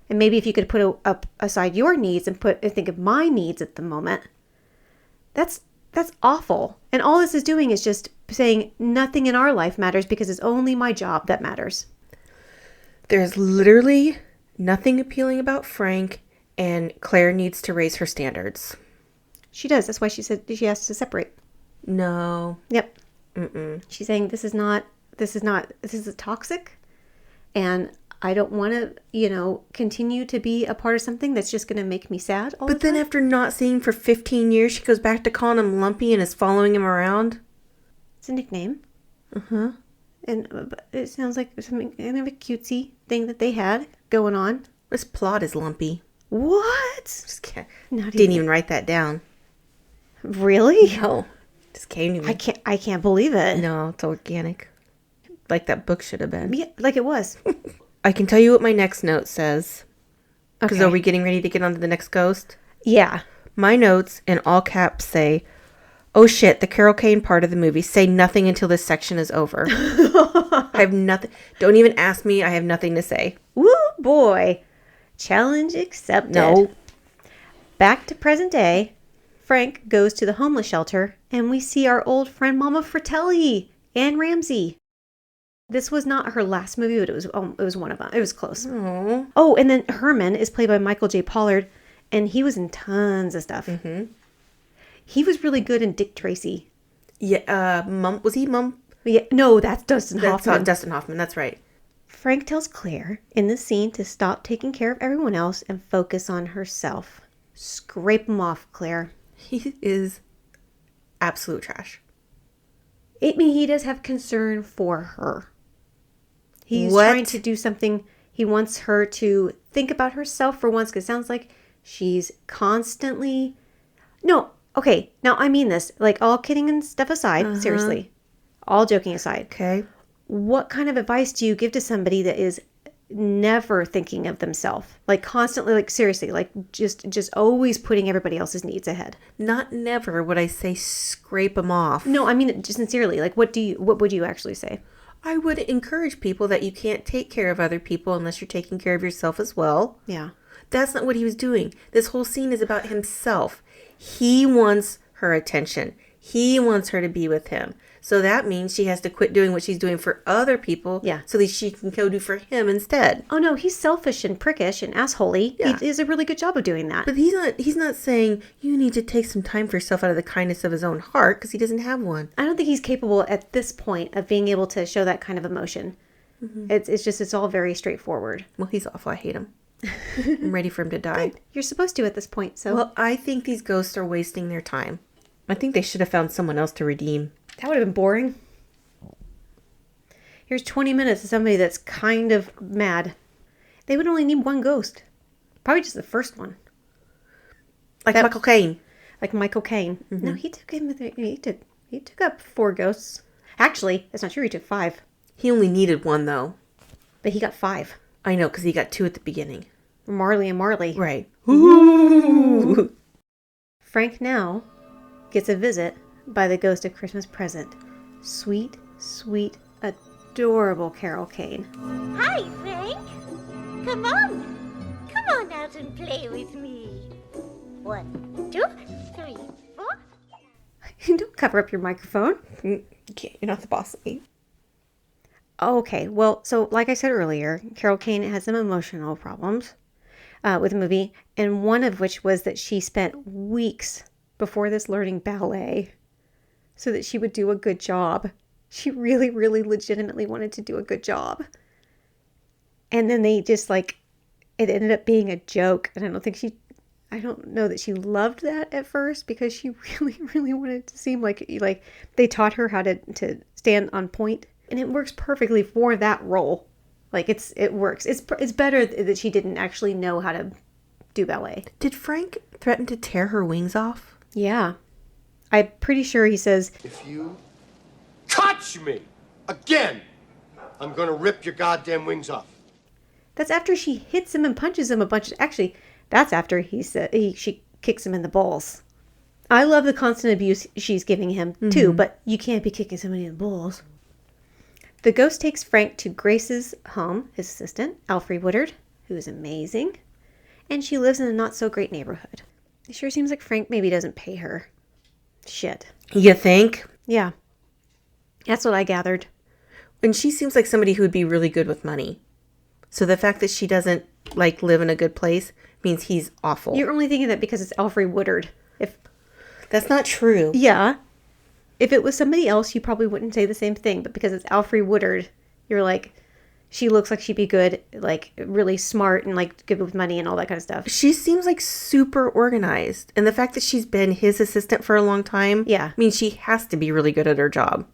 And maybe if you could put aside your needs and think of my needs at the moment. That's awful. And all this is doing is just saying nothing in our life matters because it's only my job that matters. There's literally nothing appealing about Frank, and Claire needs to raise her standards. She does. That's why she said she has to separate. No. Yep. Mm-mm. She's saying this is toxic, and I don't want to, continue to be a part of something that's just going to make me sad all the time. But then after not seeing him for 15 years, she goes back to calling him Lumpy and is following him around. It's a nickname. Uh-huh. And it sounds like something kind of a cutesy thing that they had going on. This plot is lumpy. What? Just can't. Not Didn't even write that down. Really? No. Just came to me. I can't believe it. No, it's organic. Like that book should have been. Yeah, like it was. I can tell you what my next note says. Because Okay. are we getting ready to get on to the next ghost? Yeah. My notes in all caps say, oh shit, the Carol Kane part of the movie. Say nothing until this section is over. I have nothing. Don't even ask me. I have nothing to say. Woo, boy. Challenge accepted. No. Back to present day. Frank goes to the homeless shelter, and we see our old friend Mama Fratelli, Anne Ramsey. This was not her last movie, but it was one of them. It was close. Aww. Oh, and then Herman is played by Michael J. Pollard, and he was in tons of stuff. Mm-hmm. He was really good in Dick Tracy. Yeah, was he Mum? Yeah, no, that's Dustin Hoffman. Dustin Hoffman, that's right. Frank tells Claire in the scene to stop taking care of everyone else and focus on herself. Scrape him off, Claire. He is absolute trash. I mean, he does have concern for her. He's What? trying to do something. He wants her to think about herself for once, because it sounds like she's constantly... No, okay, now I mean this. Like, all kidding and stuff aside, seriously. All joking aside. Okay. What kind of advice do you give to somebody that is never thinking of themselves? Like, constantly, like, seriously, like, just always putting everybody else's needs ahead. Not never would I say scrape them off. No, I mean it just sincerely. Like, what would you actually say? I would encourage people that you can't take care of other people unless you're taking care of yourself as well. Yeah. That's not what he was doing. This whole scene is about himself. He wants her attention. He wants her to be with him. So that means she has to quit doing what she's doing for other people. Yeah. So that she can go do for him instead. Oh no, he's selfish and prickish and assholey. Yeah. He does a really good job of doing that. But he's not saying you need to take some time for yourself out of the kindness of his own heart, because he doesn't have one. I don't think he's capable at this point of being able to show that kind of emotion. Mm-hmm. It's all very straightforward. Well, he's awful. I hate him. I'm ready for him to die. You're supposed to at this point, so... Well, I think these ghosts are wasting their time. I think they should have found someone else to redeem. That would have been boring. Here's 20 minutes of somebody that's kind of mad. They would only need one ghost. Probably just the first one. Like Michael Kane. Like Michael Kane. Mm-hmm. No, he took up 4 ghosts. Actually, that's not true. He took 5. He only needed one, though. But he got 5. I know, because he got 2 at the beginning. Marley and Marley. Right. Ooh. Frank now gets a visit by the ghost of Christmas present. Sweet, sweet, adorable Carol Kane. Hi, Frank. Come on. Come on out and play with me. 1, 2, 3, 4. Don't cover up your microphone. You can't. You're not the boss of me. Okay, well, so like I said earlier, Carol Kane had some emotional problems with the movie, and one of which was that she spent weeks before this learning ballet so that she would do a good job. She really, really legitimately wanted to do a good job. And then they just it ended up being a joke, and I don't know that she loved that at first, because she really, really wanted to seem like they taught her how to stand on point. And it works perfectly for that role. Like, it works. It's better that she didn't actually know how to do ballet. Did Frank threaten to tear her wings off? Yeah. I'm pretty sure he says, If you touch me again, I'm gonna rip your goddamn wings off. that's after she hits him and punches him a bunch. Actually, that's after she kicks him in the balls. I love the constant abuse she's giving him, too, but you can't be kicking somebody in the balls. The ghost takes Frank to Grace's home, his assistant, Alfre Woodard, who is amazing, and she lives in a not-so-great neighborhood. It sure seems like Frank maybe doesn't pay her. Shit. You think? Yeah. That's what I gathered. And she seems like somebody who would be really good with money. So the fact that she doesn't, live in a good place means he's awful. You're only thinking that because it's Alfre Woodard. That's not true. Yeah. If it was somebody else, you probably wouldn't say the same thing. But because it's Alfre Woodard, you're like, she looks like she'd be good, really smart and, good with money and all that kind of stuff. She seems super organized. And the fact that she's been his assistant for a long time means she has to be really good at her job.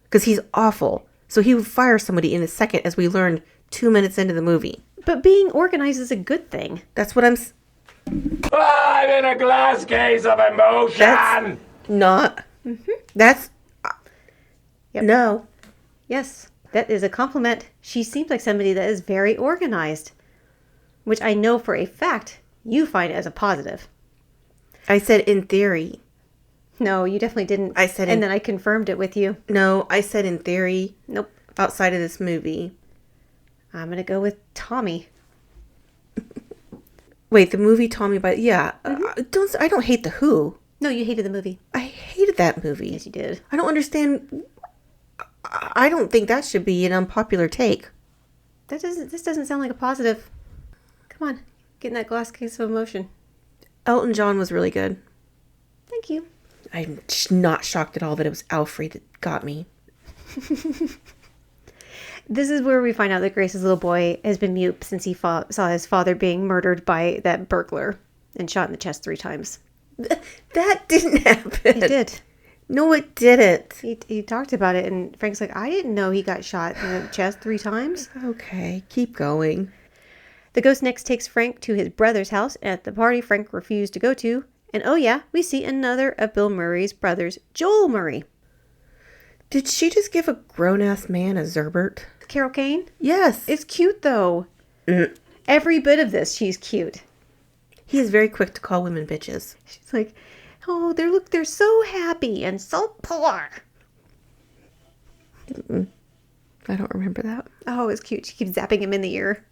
Because he's awful. So he would fire somebody in a second, as we learned 2 minutes into the movie. But being organized is a good thing. That's what I'm I'm in a glass case of emotion. That's not. That's. Yep. No. Yes, that is a compliment. She seems like somebody that is very organized, which I know for a fact you find as a positive. I said in theory. No, you definitely didn't. I said and then I confirmed it with you. No, I said in theory. Nope. Outside of this movie. I'm going to go with Tommy. Wait, the movie Tommy by... Yeah. I don't hate The Who. No, you hated the movie. I hated that movie. Yes, you did. I don't understand... I don't think that should be an unpopular take. This doesn't sound like a positive. Come on. Get in that glass case of emotion. Elton John was really good. Thank you. I'm not shocked at all that it was Alfre that got me. This is where we find out that Grace's little boy has been mute since he saw his father being murdered by that burglar and shot in the chest 3 times. That didn't happen. It did. No, it didn't. He talked about it, and Frank's like, I didn't know he got shot in the chest 3 times. Okay, keep going. The ghost next takes Frank to his brother's house at the party Frank refused to go to. And oh yeah, we see another of Bill Murray's brothers, Joel Murray. Did she just give a grown-ass man a Zerbert? Carol Kane? Yes. It's cute, though. Every bit of this, she's cute. He is very quick to call women bitches. She's like, oh, they're so happy and so poor. I don't remember that. Oh, it's cute. She keeps zapping him in the ear.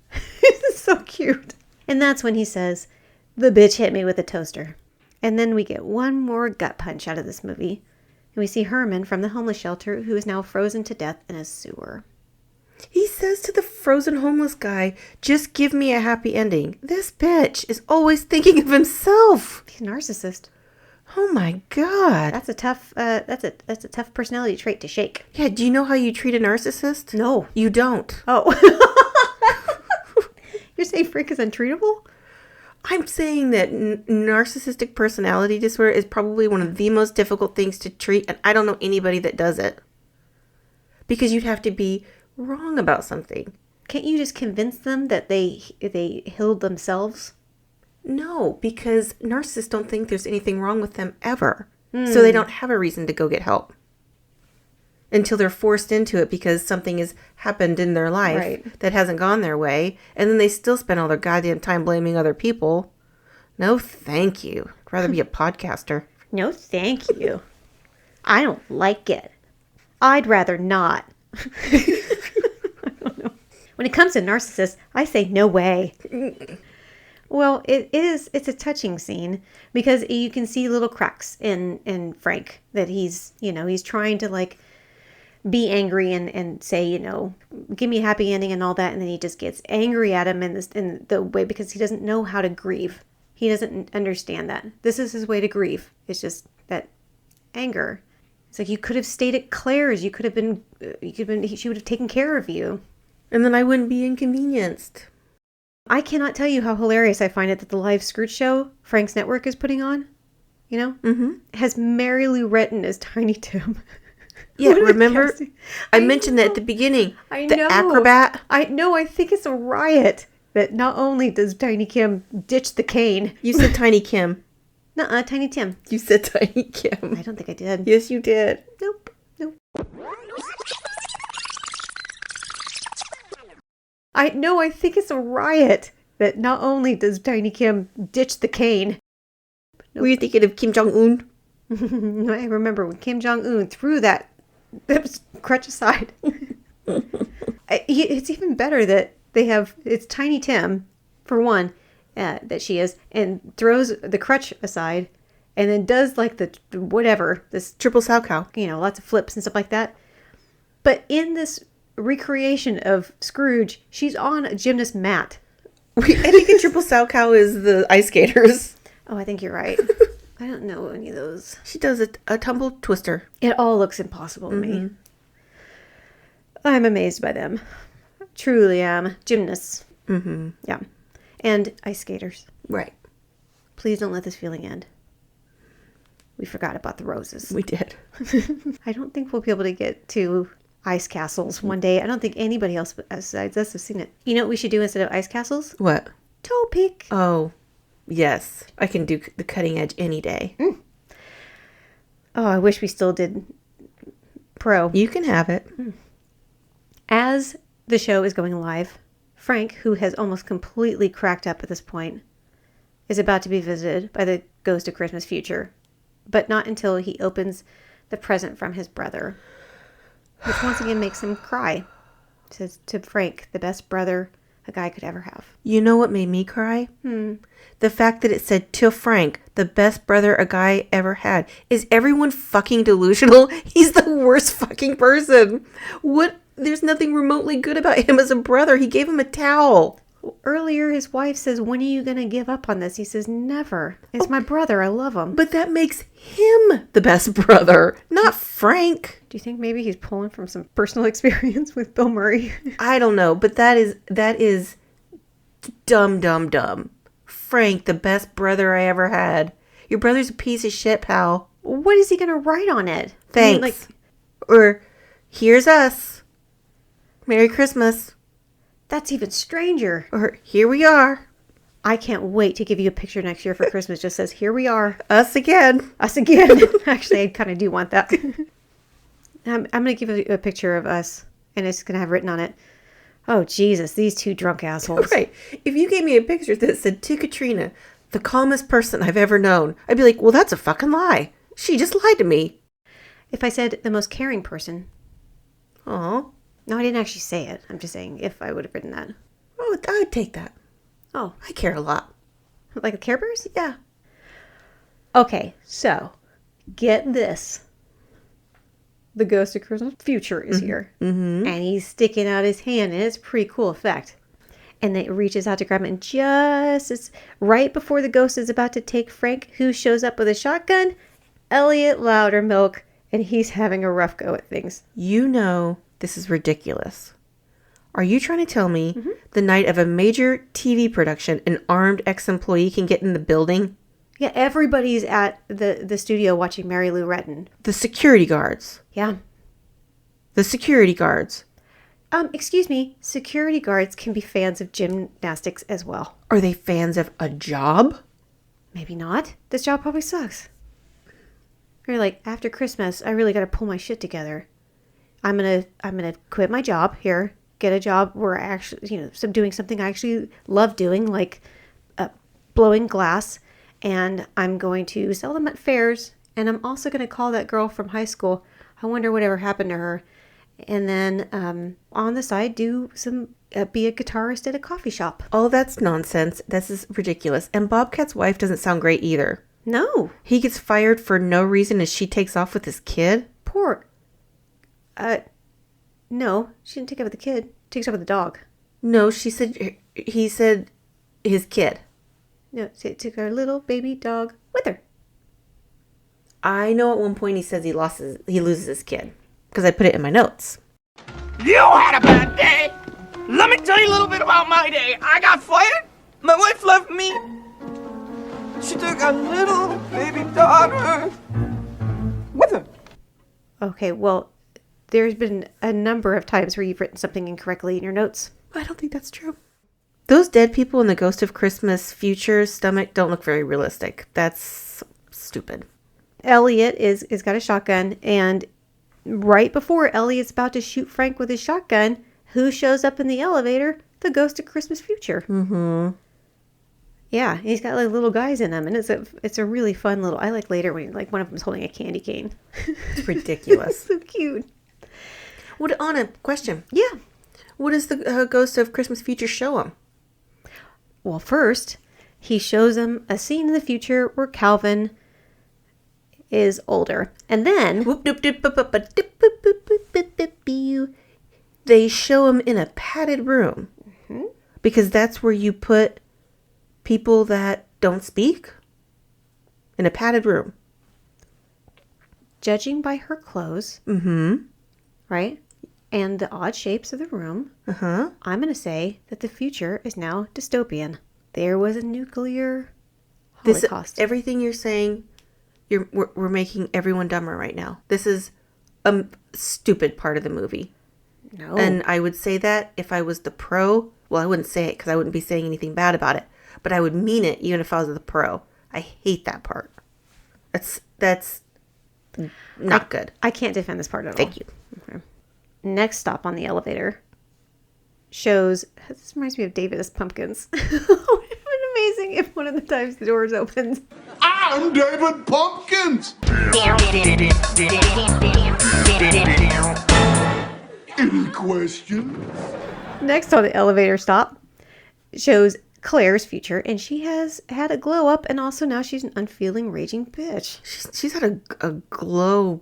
It's so cute. And that's when he says, the bitch hit me with a toaster. And then we get one more gut punch out of this movie. And we see Herman from the homeless shelter, who is now frozen to death in a sewer. He says to the frozen homeless guy, just give me a happy ending. This bitch is always thinking of himself. He's a narcissist. Oh my God. That's a tough personality trait to shake. Yeah, do you know how you treat a narcissist? No. You don't. Oh. You're saying Frank is untreatable? I'm saying that narcissistic personality disorder is probably one of the most difficult things to treat, and I don't know anybody that does it. Because you'd have to be wrong about something. Can't you just convince them that they healed themselves? No, because narcissists don't think there's anything wrong with them ever. So they don't have a reason to go get help. Until they're forced into it because something has happened in their life that hasn't gone their way. And then they still spend all their goddamn time blaming other people. No, thank you. I'd rather be a podcaster. No, thank you. I don't like it. I'd rather not. I don't know. When it comes to narcissists, I say no way. Well, it's a touching scene because you can see little cracks in Frank that he's trying to like be angry and say, give me a happy ending and all that. And then he just gets angry at him in the way because he doesn't know how to grieve. He doesn't understand that. This is his way to grieve. It's just that anger. It's like you could have stayed at Claire's. She would have taken care of you. And then I wouldn't be inconvenienced. I cannot tell you how hilarious I find it that the live Scrooged show Frank's network is putting on, has Mary Lou Retton as Tiny Tim. Yeah, remember? I mentioned that at the beginning. I know. The acrobat. I think it's a riot that not only does Tiny Kim ditch the Kane. You said Tiny Kim. Nuh-uh, Tiny Tim. You said Tiny Kim. I don't think I did. Yes, you did. Nope. I think it's a riot that not only does Tiny Kim ditch the Cane. Nope. Were you thinking of Kim Jong-un? I remember when Kim Jong-un threw that crutch aside. It's even better that it's Tiny Tim, for one, that she is, and throws the crutch aside, and then does like this triple sow cow, lots of flips and stuff like that. But in this recreation of Scrooge, she's on a gymnast mat. I think the triple sow cow is the ice skaters. Oh, I think you're right. I don't know any of those. She does a tumble twister. It all looks impossible to me. I'm amazed by them. Truly am. Gymnasts. Mm-hmm. Yeah. And ice skaters. Right. Please don't let this feeling end. We forgot about the roses. We did. I don't think we'll be able to get to ice castles one day. I don't think anybody else besides us has seen it. You know what we should do instead of ice castles? What? Toe pick. Oh, yes. I can do the cutting edge any day. Oh, I wish we still did pro. You can have it. As the show is going live, Frank, who has almost completely cracked up at this point, is about to be visited by the ghost of Christmas future, but not until he opens the present from his brother, which once again makes him cry. It says to Frank, the best brother a guy could ever have. You know what made me cry? The fact that it said, to Frank, the best brother a guy ever had. Is everyone fucking delusional? He's the worst fucking person. What? There's nothing remotely good about him as a brother. He gave him a towel. Earlier, his wife says, when are you going to give up on this? He says, never. It's my brother. I love him. But that makes him the best brother, not Frank. Do you think maybe he's pulling from some personal experience with Bill Murray? I don't know, but that is dumb. Frank, the best brother I ever had. Your brother's a piece of shit, pal. What is he going to write on it? Thanks. Or, here's us. Merry Christmas. That's even stranger. Or, here we are. I can't wait to give you a picture next year for Christmas. Just says, here we are. Us again. Us again. Actually, I kind of do want that. I'm going to give you a picture of us, and it's going to have written on it, oh, Jesus, these two drunk assholes. Right. If you gave me a picture that said, to Katrina, the calmest person I've ever known, I'd be like, well, that's a fucking lie. She just lied to me. If I said the most caring person. Oh. No, I didn't actually say it. I'm just saying if I would have written that. Oh, I would take that. Oh. I care a lot. Like the Care Bears? Yeah. Okay, so get this. The Ghost of Christmas Future is here. Mm-hmm. And he's sticking out his hand, and it's a pretty cool effect. And then it reaches out to grab it, and just as right before the ghost is about to take Frank, who shows up with a shotgun, Elliot Loudermilk, and he's having a rough go at things. You know this is ridiculous. Are you trying to tell me the night of a major TV production, an armed ex-employee can get in the building? Yeah, everybody's at the studio watching Mary Lou Retton. The security guards. Yeah. The security guards. Excuse me, security guards can be fans of gymnastics as well. Are they fans of a job? Maybe not. This job probably sucks. You're like, after Christmas, I really got to pull my shit together. I'm gonna quit my job here, get a job where I actually, doing something I actually love doing, like blowing glass, and I'm going to sell them at fairs, and I'm also going to call that girl from high school. I wonder whatever happened to her. And then on the side, do some be a guitarist at a coffee shop. Oh, that's nonsense. This is ridiculous. And Bobcat's wife doesn't sound great either. No. He gets fired for no reason as she takes off with his kid. Poor. No, she didn't take off with the kid. She takes off with the dog. No, he said his kid. No, she took our little baby dog with her. I know at one point he says he loses his kid. Because I put it in my notes. You had a bad day. Let me tell you a little bit about my day. I got fired. My wife left me. She took a little baby daughter with her. Okay, well, there's been a number of times where you've written something incorrectly in your notes. I don't think that's true. Those dead people in the Ghost of Christmas Future stomach don't look very realistic. That's stupid. Elliot is got a shotgun, and right before Elliot's about to shoot Frank with his shotgun, who shows up in the elevator? The Ghost of Christmas Future. Mm-hmm. Yeah, he's got like little guys in them, and it's a really fun little. I like later when like one of them's holding a candy cane. It's ridiculous. So cute. What on a question? Yeah. What does the Ghost of Christmas Future show him? Well, first he shows him a scene in the future where Calvin is older, and then they show him in a padded room because that's where you put people that don't speak in a padded room. Judging by her clothes, right, and the odd shapes of the room, I'm going to say that the future is now dystopian. There was a nuclear holocaust. Everything you're saying, we're making everyone dumber right now. This is a stupid part of the movie. No. And I would say that if I was the pro. Well, I wouldn't say it because I wouldn't be saying anything bad about it. But I would mean it even if I was the pro. I hate that part. That's not good. I can't defend this part at all. Thank you. Okay. Next stop on the elevator shows. This reminds me of David's Pumpkins. It would have been amazing if one of the times the doors opened. I'm David Pumpkins. Any questions? Next on the elevator stop shows Claire's future, and she has had a glow up, and also now she's an unfeeling, raging bitch. She's had a glow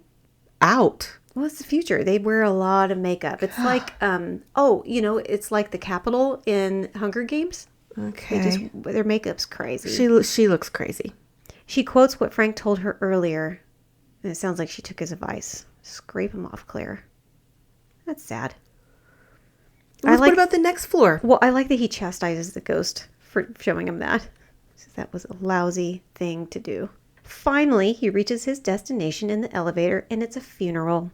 out. Well, it's the future. They wear a lot of makeup. It's like, it's like the Capitol in Hunger Games. Okay. Their makeup's crazy. She looks crazy. She quotes what Frank told her earlier, and it sounds like she took his advice. Scrape him off, Claire. That's sad. What about the next floor? Well, I like that he chastises the ghost for showing him that. That was a lousy thing to do. Finally, he reaches his destination in the elevator, and it's a funeral.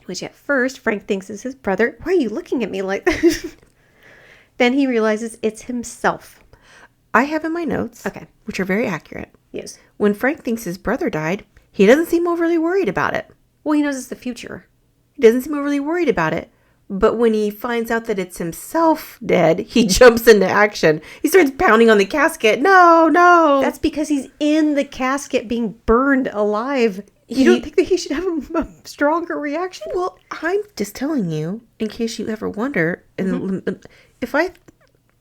Which at first, Frank thinks is his brother. Why are you looking at me like that? Then he realizes it's himself. I have in my notes, Okay. which are very accurate. Yes. When Frank thinks his brother died, he doesn't seem overly worried about it. Well, he knows it's the future. He doesn't seem overly worried about it. But when he finds out that it's himself dead, he jumps into action. He starts pounding on the casket. No, no. That's because he's in the casket being burned alive. You don't think that he should have a stronger reaction? Well, I'm just telling you, in case you ever wonder, if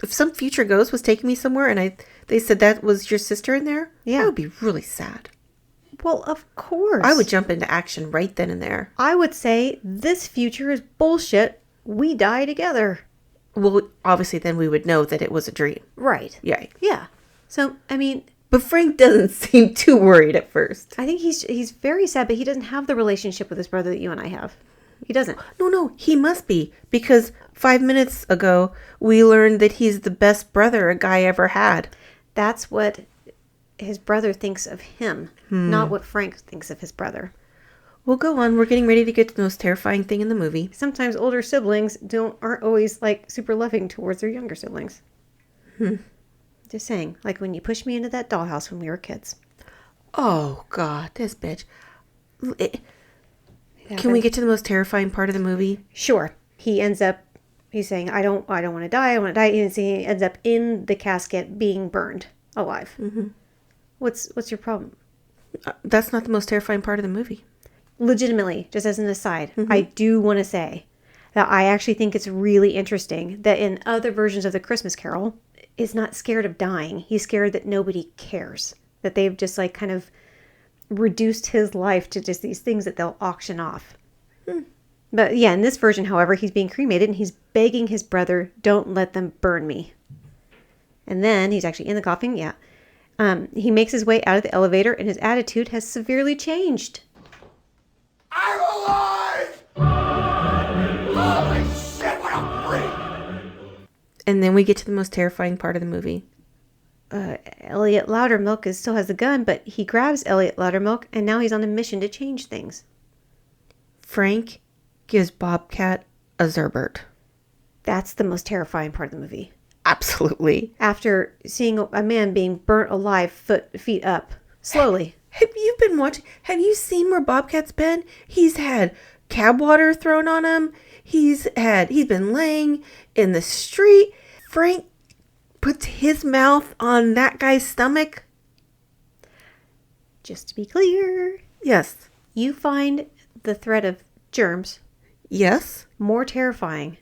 some future ghost was taking me somewhere and they said that was your sister in there, I would be really sad. Well, of course. I would jump into action right then and there. I would say this future is bullshit. We die together. Well, obviously then we would know that it was a dream. Right. Yeah. Yeah. So, I mean... But Frank doesn't seem too worried at first. I think he's very sad, but he doesn't have the relationship with his brother that you and I have. He doesn't. No, he must be. Because 5 minutes ago, we learned that he's the best brother a guy ever had. That's what his brother thinks of him, not what Frank thinks of his brother. We'll go on. We're getting ready to get to the most terrifying thing in the movie. Sometimes older siblings aren't always like super loving towards their younger siblings. Just saying, like when you pushed me into that dollhouse when we were kids. Oh God, this bitch. Can we get to the most terrifying part of the movie? Sure. He's saying, I don't want to die. I want to die. And he ends up in the casket being burned alive. Mm-hmm. What's your problem? That's not the most terrifying part of the movie. Legitimately, just as an aside, I do want to say that I actually think it's really interesting that in other versions of the Christmas Carol, is not scared of dying. He's scared that nobody cares. That they've just like kind of reduced his life to just these things that they'll auction off. But yeah, in this version, however, he's being cremated and he's begging his brother, don't let them burn me. And then he's actually in the coffin, yeah. He makes his way out of the elevator and his attitude has severely changed. I'm alive! Holy shit, what a freak! And then we get to the most terrifying part of the movie. Elliot Loudermilk still has the gun, but he grabs Elliot Loudermilk and now he's on a mission to change things. Frank gives Bobcat a Zerbert. That's the most terrifying part of the movie. Absolutely. After seeing a man being burnt alive, feet up, slowly. Have you been watching? Have you seen where Bobcat's been? He's had cab water thrown on him. He's been laying in the street. Frank puts his mouth on that guy's stomach. Just to be clear. Yes. You find the threat of germs. Yes. More terrifying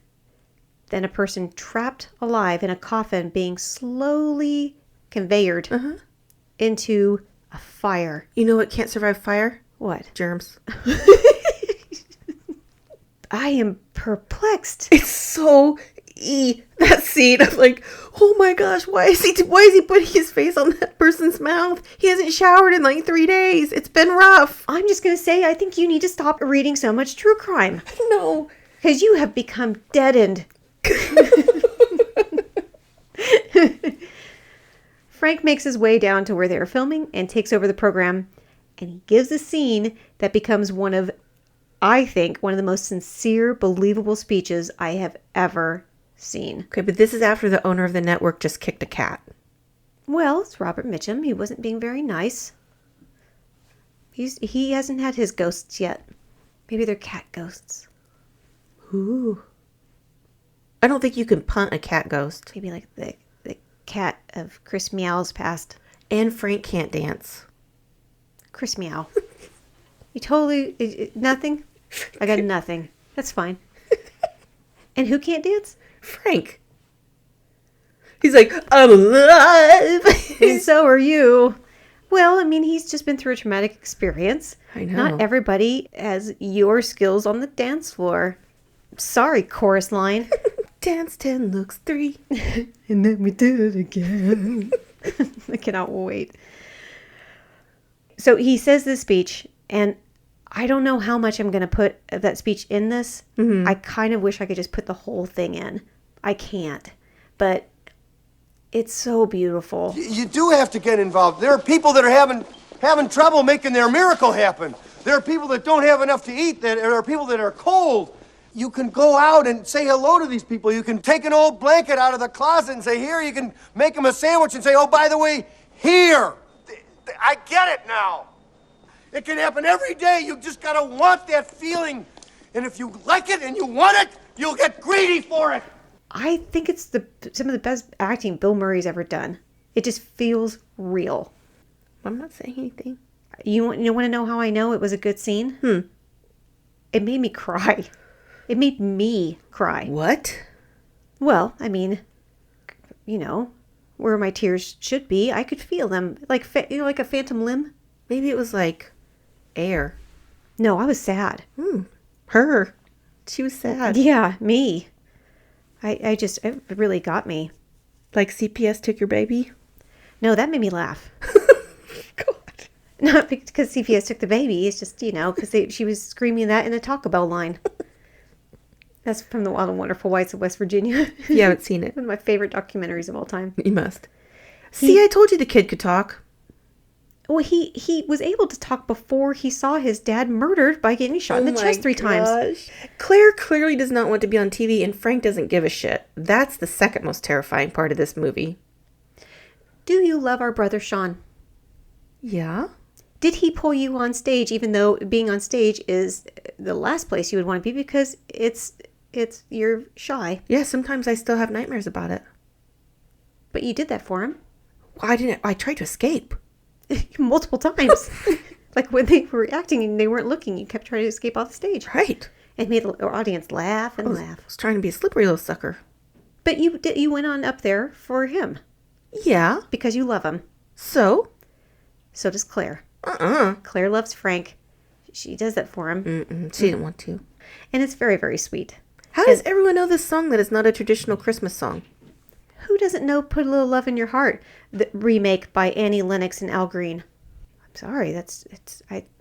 than a person trapped alive in a coffin being slowly conveyed into a fire. You know what can't survive fire? What? Germs. I am perplexed. It's so that scene of like, oh my gosh, why is he putting his face on that person's mouth? He hasn't showered in like 3 days. It's been rough. I'm just going to say, I think you need to stop reading so much true crime. No. Because you have become deadened. Frank makes his way down to where they are filming and takes over the program. And he gives a scene that becomes one of the most sincere, believable speeches I have ever seen. Okay, but this is after the owner of the network just kicked a cat. Well, it's Robert Mitchum. He wasn't being very nice. He hasn't had his ghosts yet. Maybe they're cat ghosts. Ooh. I don't think you can punt a cat ghost. Maybe like the cat of Chris Meow's past. And Frank can't dance. Chris Meow. You totally... nothing? I got nothing. That's fine. And who can't dance? Frank. He's like, I'm alive. And so are you. Well, I mean, he's just been through a traumatic experience. I know. Not everybody has your skills on the dance floor. Sorry, chorus line. Dance 10 looks 3. And then we did it again. I cannot wait. So he says this speech, and I don't know how much I'm going to put that speech in this. Mm-hmm. I kind of wish I could just put the whole thing in. I can't. But it's so beautiful. You do have to get involved. There are people that are having having trouble making their miracle happen. There are people that don't have enough to eat. There are people that are cold. You can go out and say hello to these people. You can take an old blanket out of the closet and say, here. You can make them a sandwich and say, oh, by the way, here. I get it now. It can happen every day. You just gotta want that feeling. And if you like it and you want it, you'll get greedy for it. I think it's some of the best acting Bill Murray's ever done. It just feels real. I'm not saying anything. You want to know how I know it was a good scene? It made me cry. It made me cry. What? Well, I mean, where my tears should be, I could feel them, like like a phantom limb. Maybe it was like air. No, I was sad. Her. She was sad. Yeah, me. It really got me. Like CPS took your baby? No, that made me laugh. God. Not because CPS took the baby. It's just, because she was screaming that in a Taco Bell line. That's from The Wild and Wonderful Whites of West Virginia. If you haven't seen it. One of my favorite documentaries of all time. You must. See, I told you the kid could talk. Well, he was able to talk before he saw his dad murdered by getting shot in the chest 3 times. Claire clearly does not want to be on TV, and Frank doesn't give a shit. That's the second most terrifying part of this movie. Do you love our brother Sean? Yeah. Did he pull you on stage, even though being on stage is the last place you would want to be because you're shy? Yeah, sometimes I still have nightmares about it. But you did that for him. Well, I tried to escape. Multiple times. Like when they were acting and they weren't looking, you kept trying to escape off the stage. Right. It made the audience laugh and laugh. I was trying to be a slippery little sucker. But you went on up there for him. Yeah. Because you love him. So? So does Claire. Claire loves Frank. She does that for him. She didn't want to. And it's very, very sweet. How does everyone know this song that is not a traditional Christmas song? Who doesn't know Put a Little Love in Your Heart? The remake by Annie Lennox and Al Green. I'm sorry, I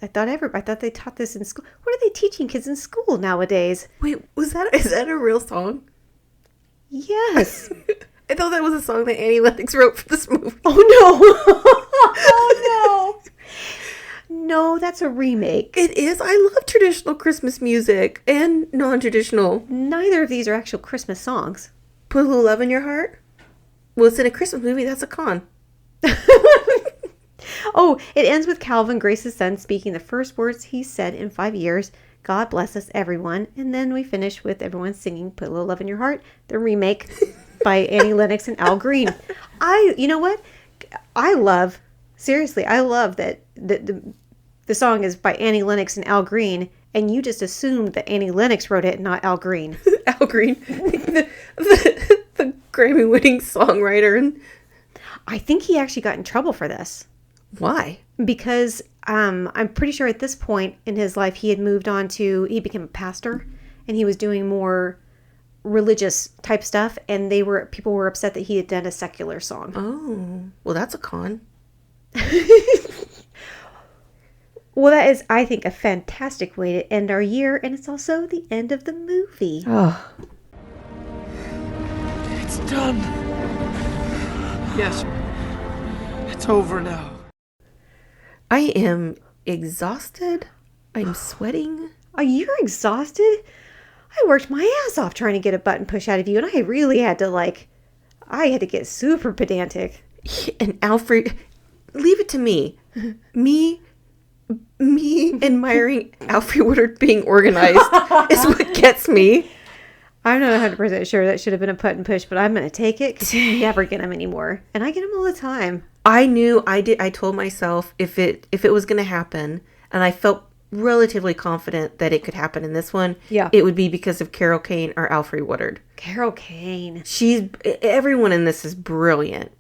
thought they taught this in school. What are they teaching kids in school nowadays? Wait, is that a real song? Yes. I thought that was a song that Annie Lennox wrote for this movie. Oh no. Oh no. No, that's a remake. It is. I love traditional Christmas music and non-traditional. Neither of these are actual Christmas songs. Put a Little Love in Your Heart? Well, it's in a Christmas movie. That's a con. Oh, it ends with Calvin, Grace's son, speaking the first words he said in 5 years. God bless us, everyone. And then we finish with everyone singing Put a Little Love in Your Heart, the remake by Annie Lennox and Al Green. You know what? I love that the song is by Annie Lennox and Al Green, and you just assumed that Annie Lennox wrote it, not Al Green. Al Green, the Grammy-winning songwriter. And I think he actually got in trouble for this. Why? Because I'm pretty sure at this point in his life he he became a pastor, and he was doing more religious type stuff, and people were upset that he had done a secular song. Oh, well, that's a con. Well, that is, I think, a fantastic way to end our year, and it's also the end of the movie. Oh. It's done. Yes. It's over now. I am exhausted. I'm sweating. Oh, you're exhausted? I worked my ass off trying to get a button push out of you, and I really had to get super pedantic. And Alfre, leave it to me. Me admiring Alfre Woodard being organized is what gets me. I'm not 100% sure that should have been a button push, but I'm going to take it because you never get them anymore. And I get them all the time. I told myself if it was going to happen, and I felt relatively confident that it could happen in this one, it would be because of Carol Kane or Alfre Woodard. Carol Kane. Everyone in this is brilliant.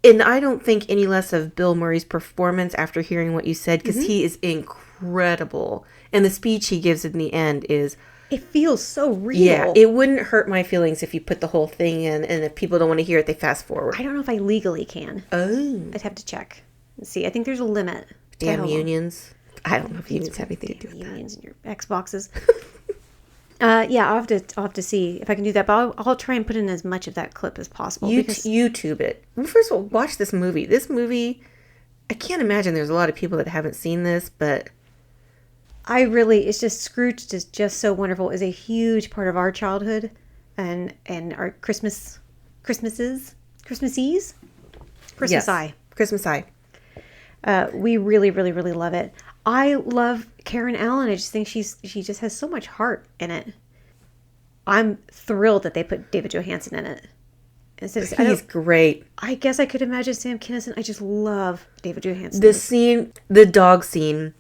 And I don't think any less of Bill Murray's performance after hearing what you said, because he is incredible. And the speech he gives in the end is... It feels so real. Yeah, it wouldn't hurt my feelings if you put the whole thing in, and if people don't want to hear it, they fast forward. I don't know if I legally can. Oh. I'd have to check. See, I think there's a limit. Damn unions. I don't know if unions have anything to do with unions and your Xboxes. Yeah, I'll have to see if I can do that, but I'll try and put in as much of that clip as possible. YouTube it. Well, first of all, watch this movie. This movie I can't imagine there's a lot of people that haven't seen this, but it's just Scrooged is just so wonderful. Is a huge part of our childhood and our Christmas Eve. Yes. Christmas Eye. We really, really, really love it. I love Karen Allen. I just think she just has so much heart in it. I'm thrilled that they put David Johansen in it. He's great. I guess I could imagine Sam Kinison. I just love David Johansen. The dog scene.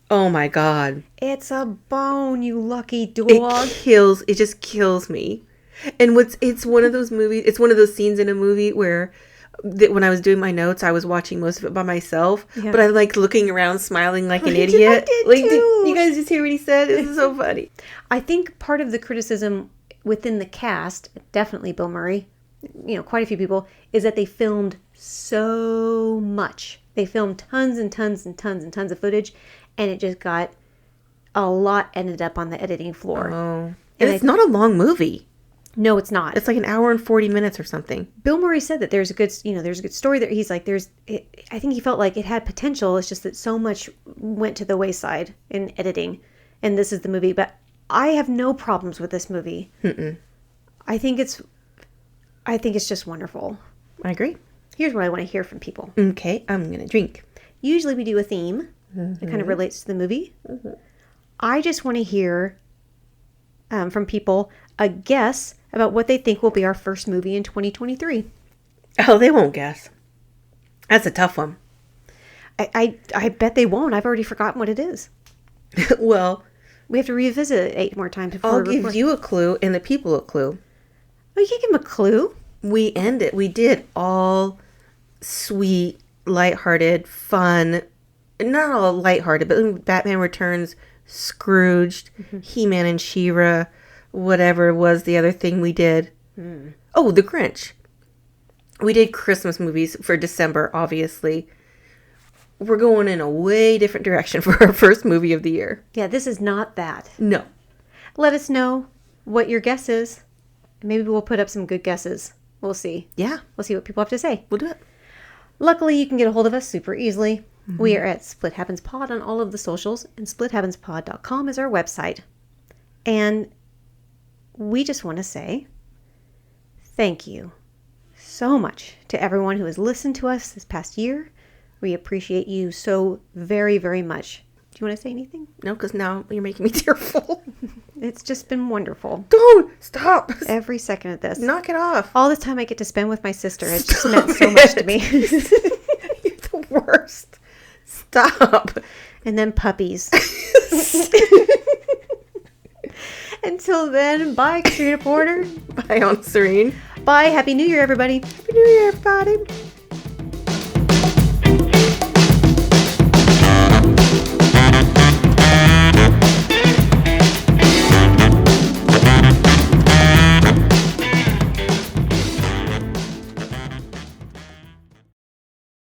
Oh my God. It's a bone, you lucky dog. It just kills me. And it's one of those movies, it's one of those scenes in a movie where when I was doing my notes, I was watching most of it by myself, but I like looking around smiling like an idiot. Did you guys just hear what he said? This is so funny. I think part of the criticism within the cast, definitely Bill Murray, quite a few people, is that they filmed so much. They filmed tons and tons and tons and tons of footage, and it just got a lot ended up on the editing floor. Oh. And it's not a long movie. No, it's not. It's like an hour and 40 minutes or something. Bill Murray said that there's a good story there. He's like, I think he felt like it had potential. It's just that so much went to the wayside in editing, and this is the movie. But I have no problems with this movie. Mm-mm. I think it's just wonderful. I agree. Here's what I want to hear from people. Okay, I'm going to drink. Usually we do a theme that kind of relates to the movie. Mm-hmm. I just want to hear from people a guess about what they think will be our first movie in 2023. Oh, they won't guess. That's a tough one. I bet they won't. I've already forgotten what it is. Well, we have to revisit it 8 more times before I'll give you a clue and the people a clue. Oh, you can't give them a clue. We did all sweet, lighthearted, fun. Not all lighthearted, but Batman Returns, Scrooged, He-Man and She-Ra, whatever was the other thing we did. Oh, The Grinch. We did Christmas movies for December, obviously. We're going in a way different direction for our first movie of the year. Yeah, this is not that. No. Let us know what your guess is. Maybe we'll put up some good guesses. We'll see. Yeah. We'll see what people have to say. We'll do it. Luckily, you can get a hold of us super easily. We are at Split Happens Pod on all of the socials, and splithappenspod.com is our website. And we just want to say thank you so much to everyone who has listened to us this past year. We appreciate you so very, very much. Do you want to say anything? No, because now you're making me tearful. It's just been wonderful. Don't stop. Every second of this. Knock it off. All this time I get to spend with my sister has just meant so much to me. You're the worst. Stop. And then puppies. Until then, bye, Katrina Porter. Bye, Aunt Serene. Bye. Happy New Year, everybody. Happy New Year, everybody.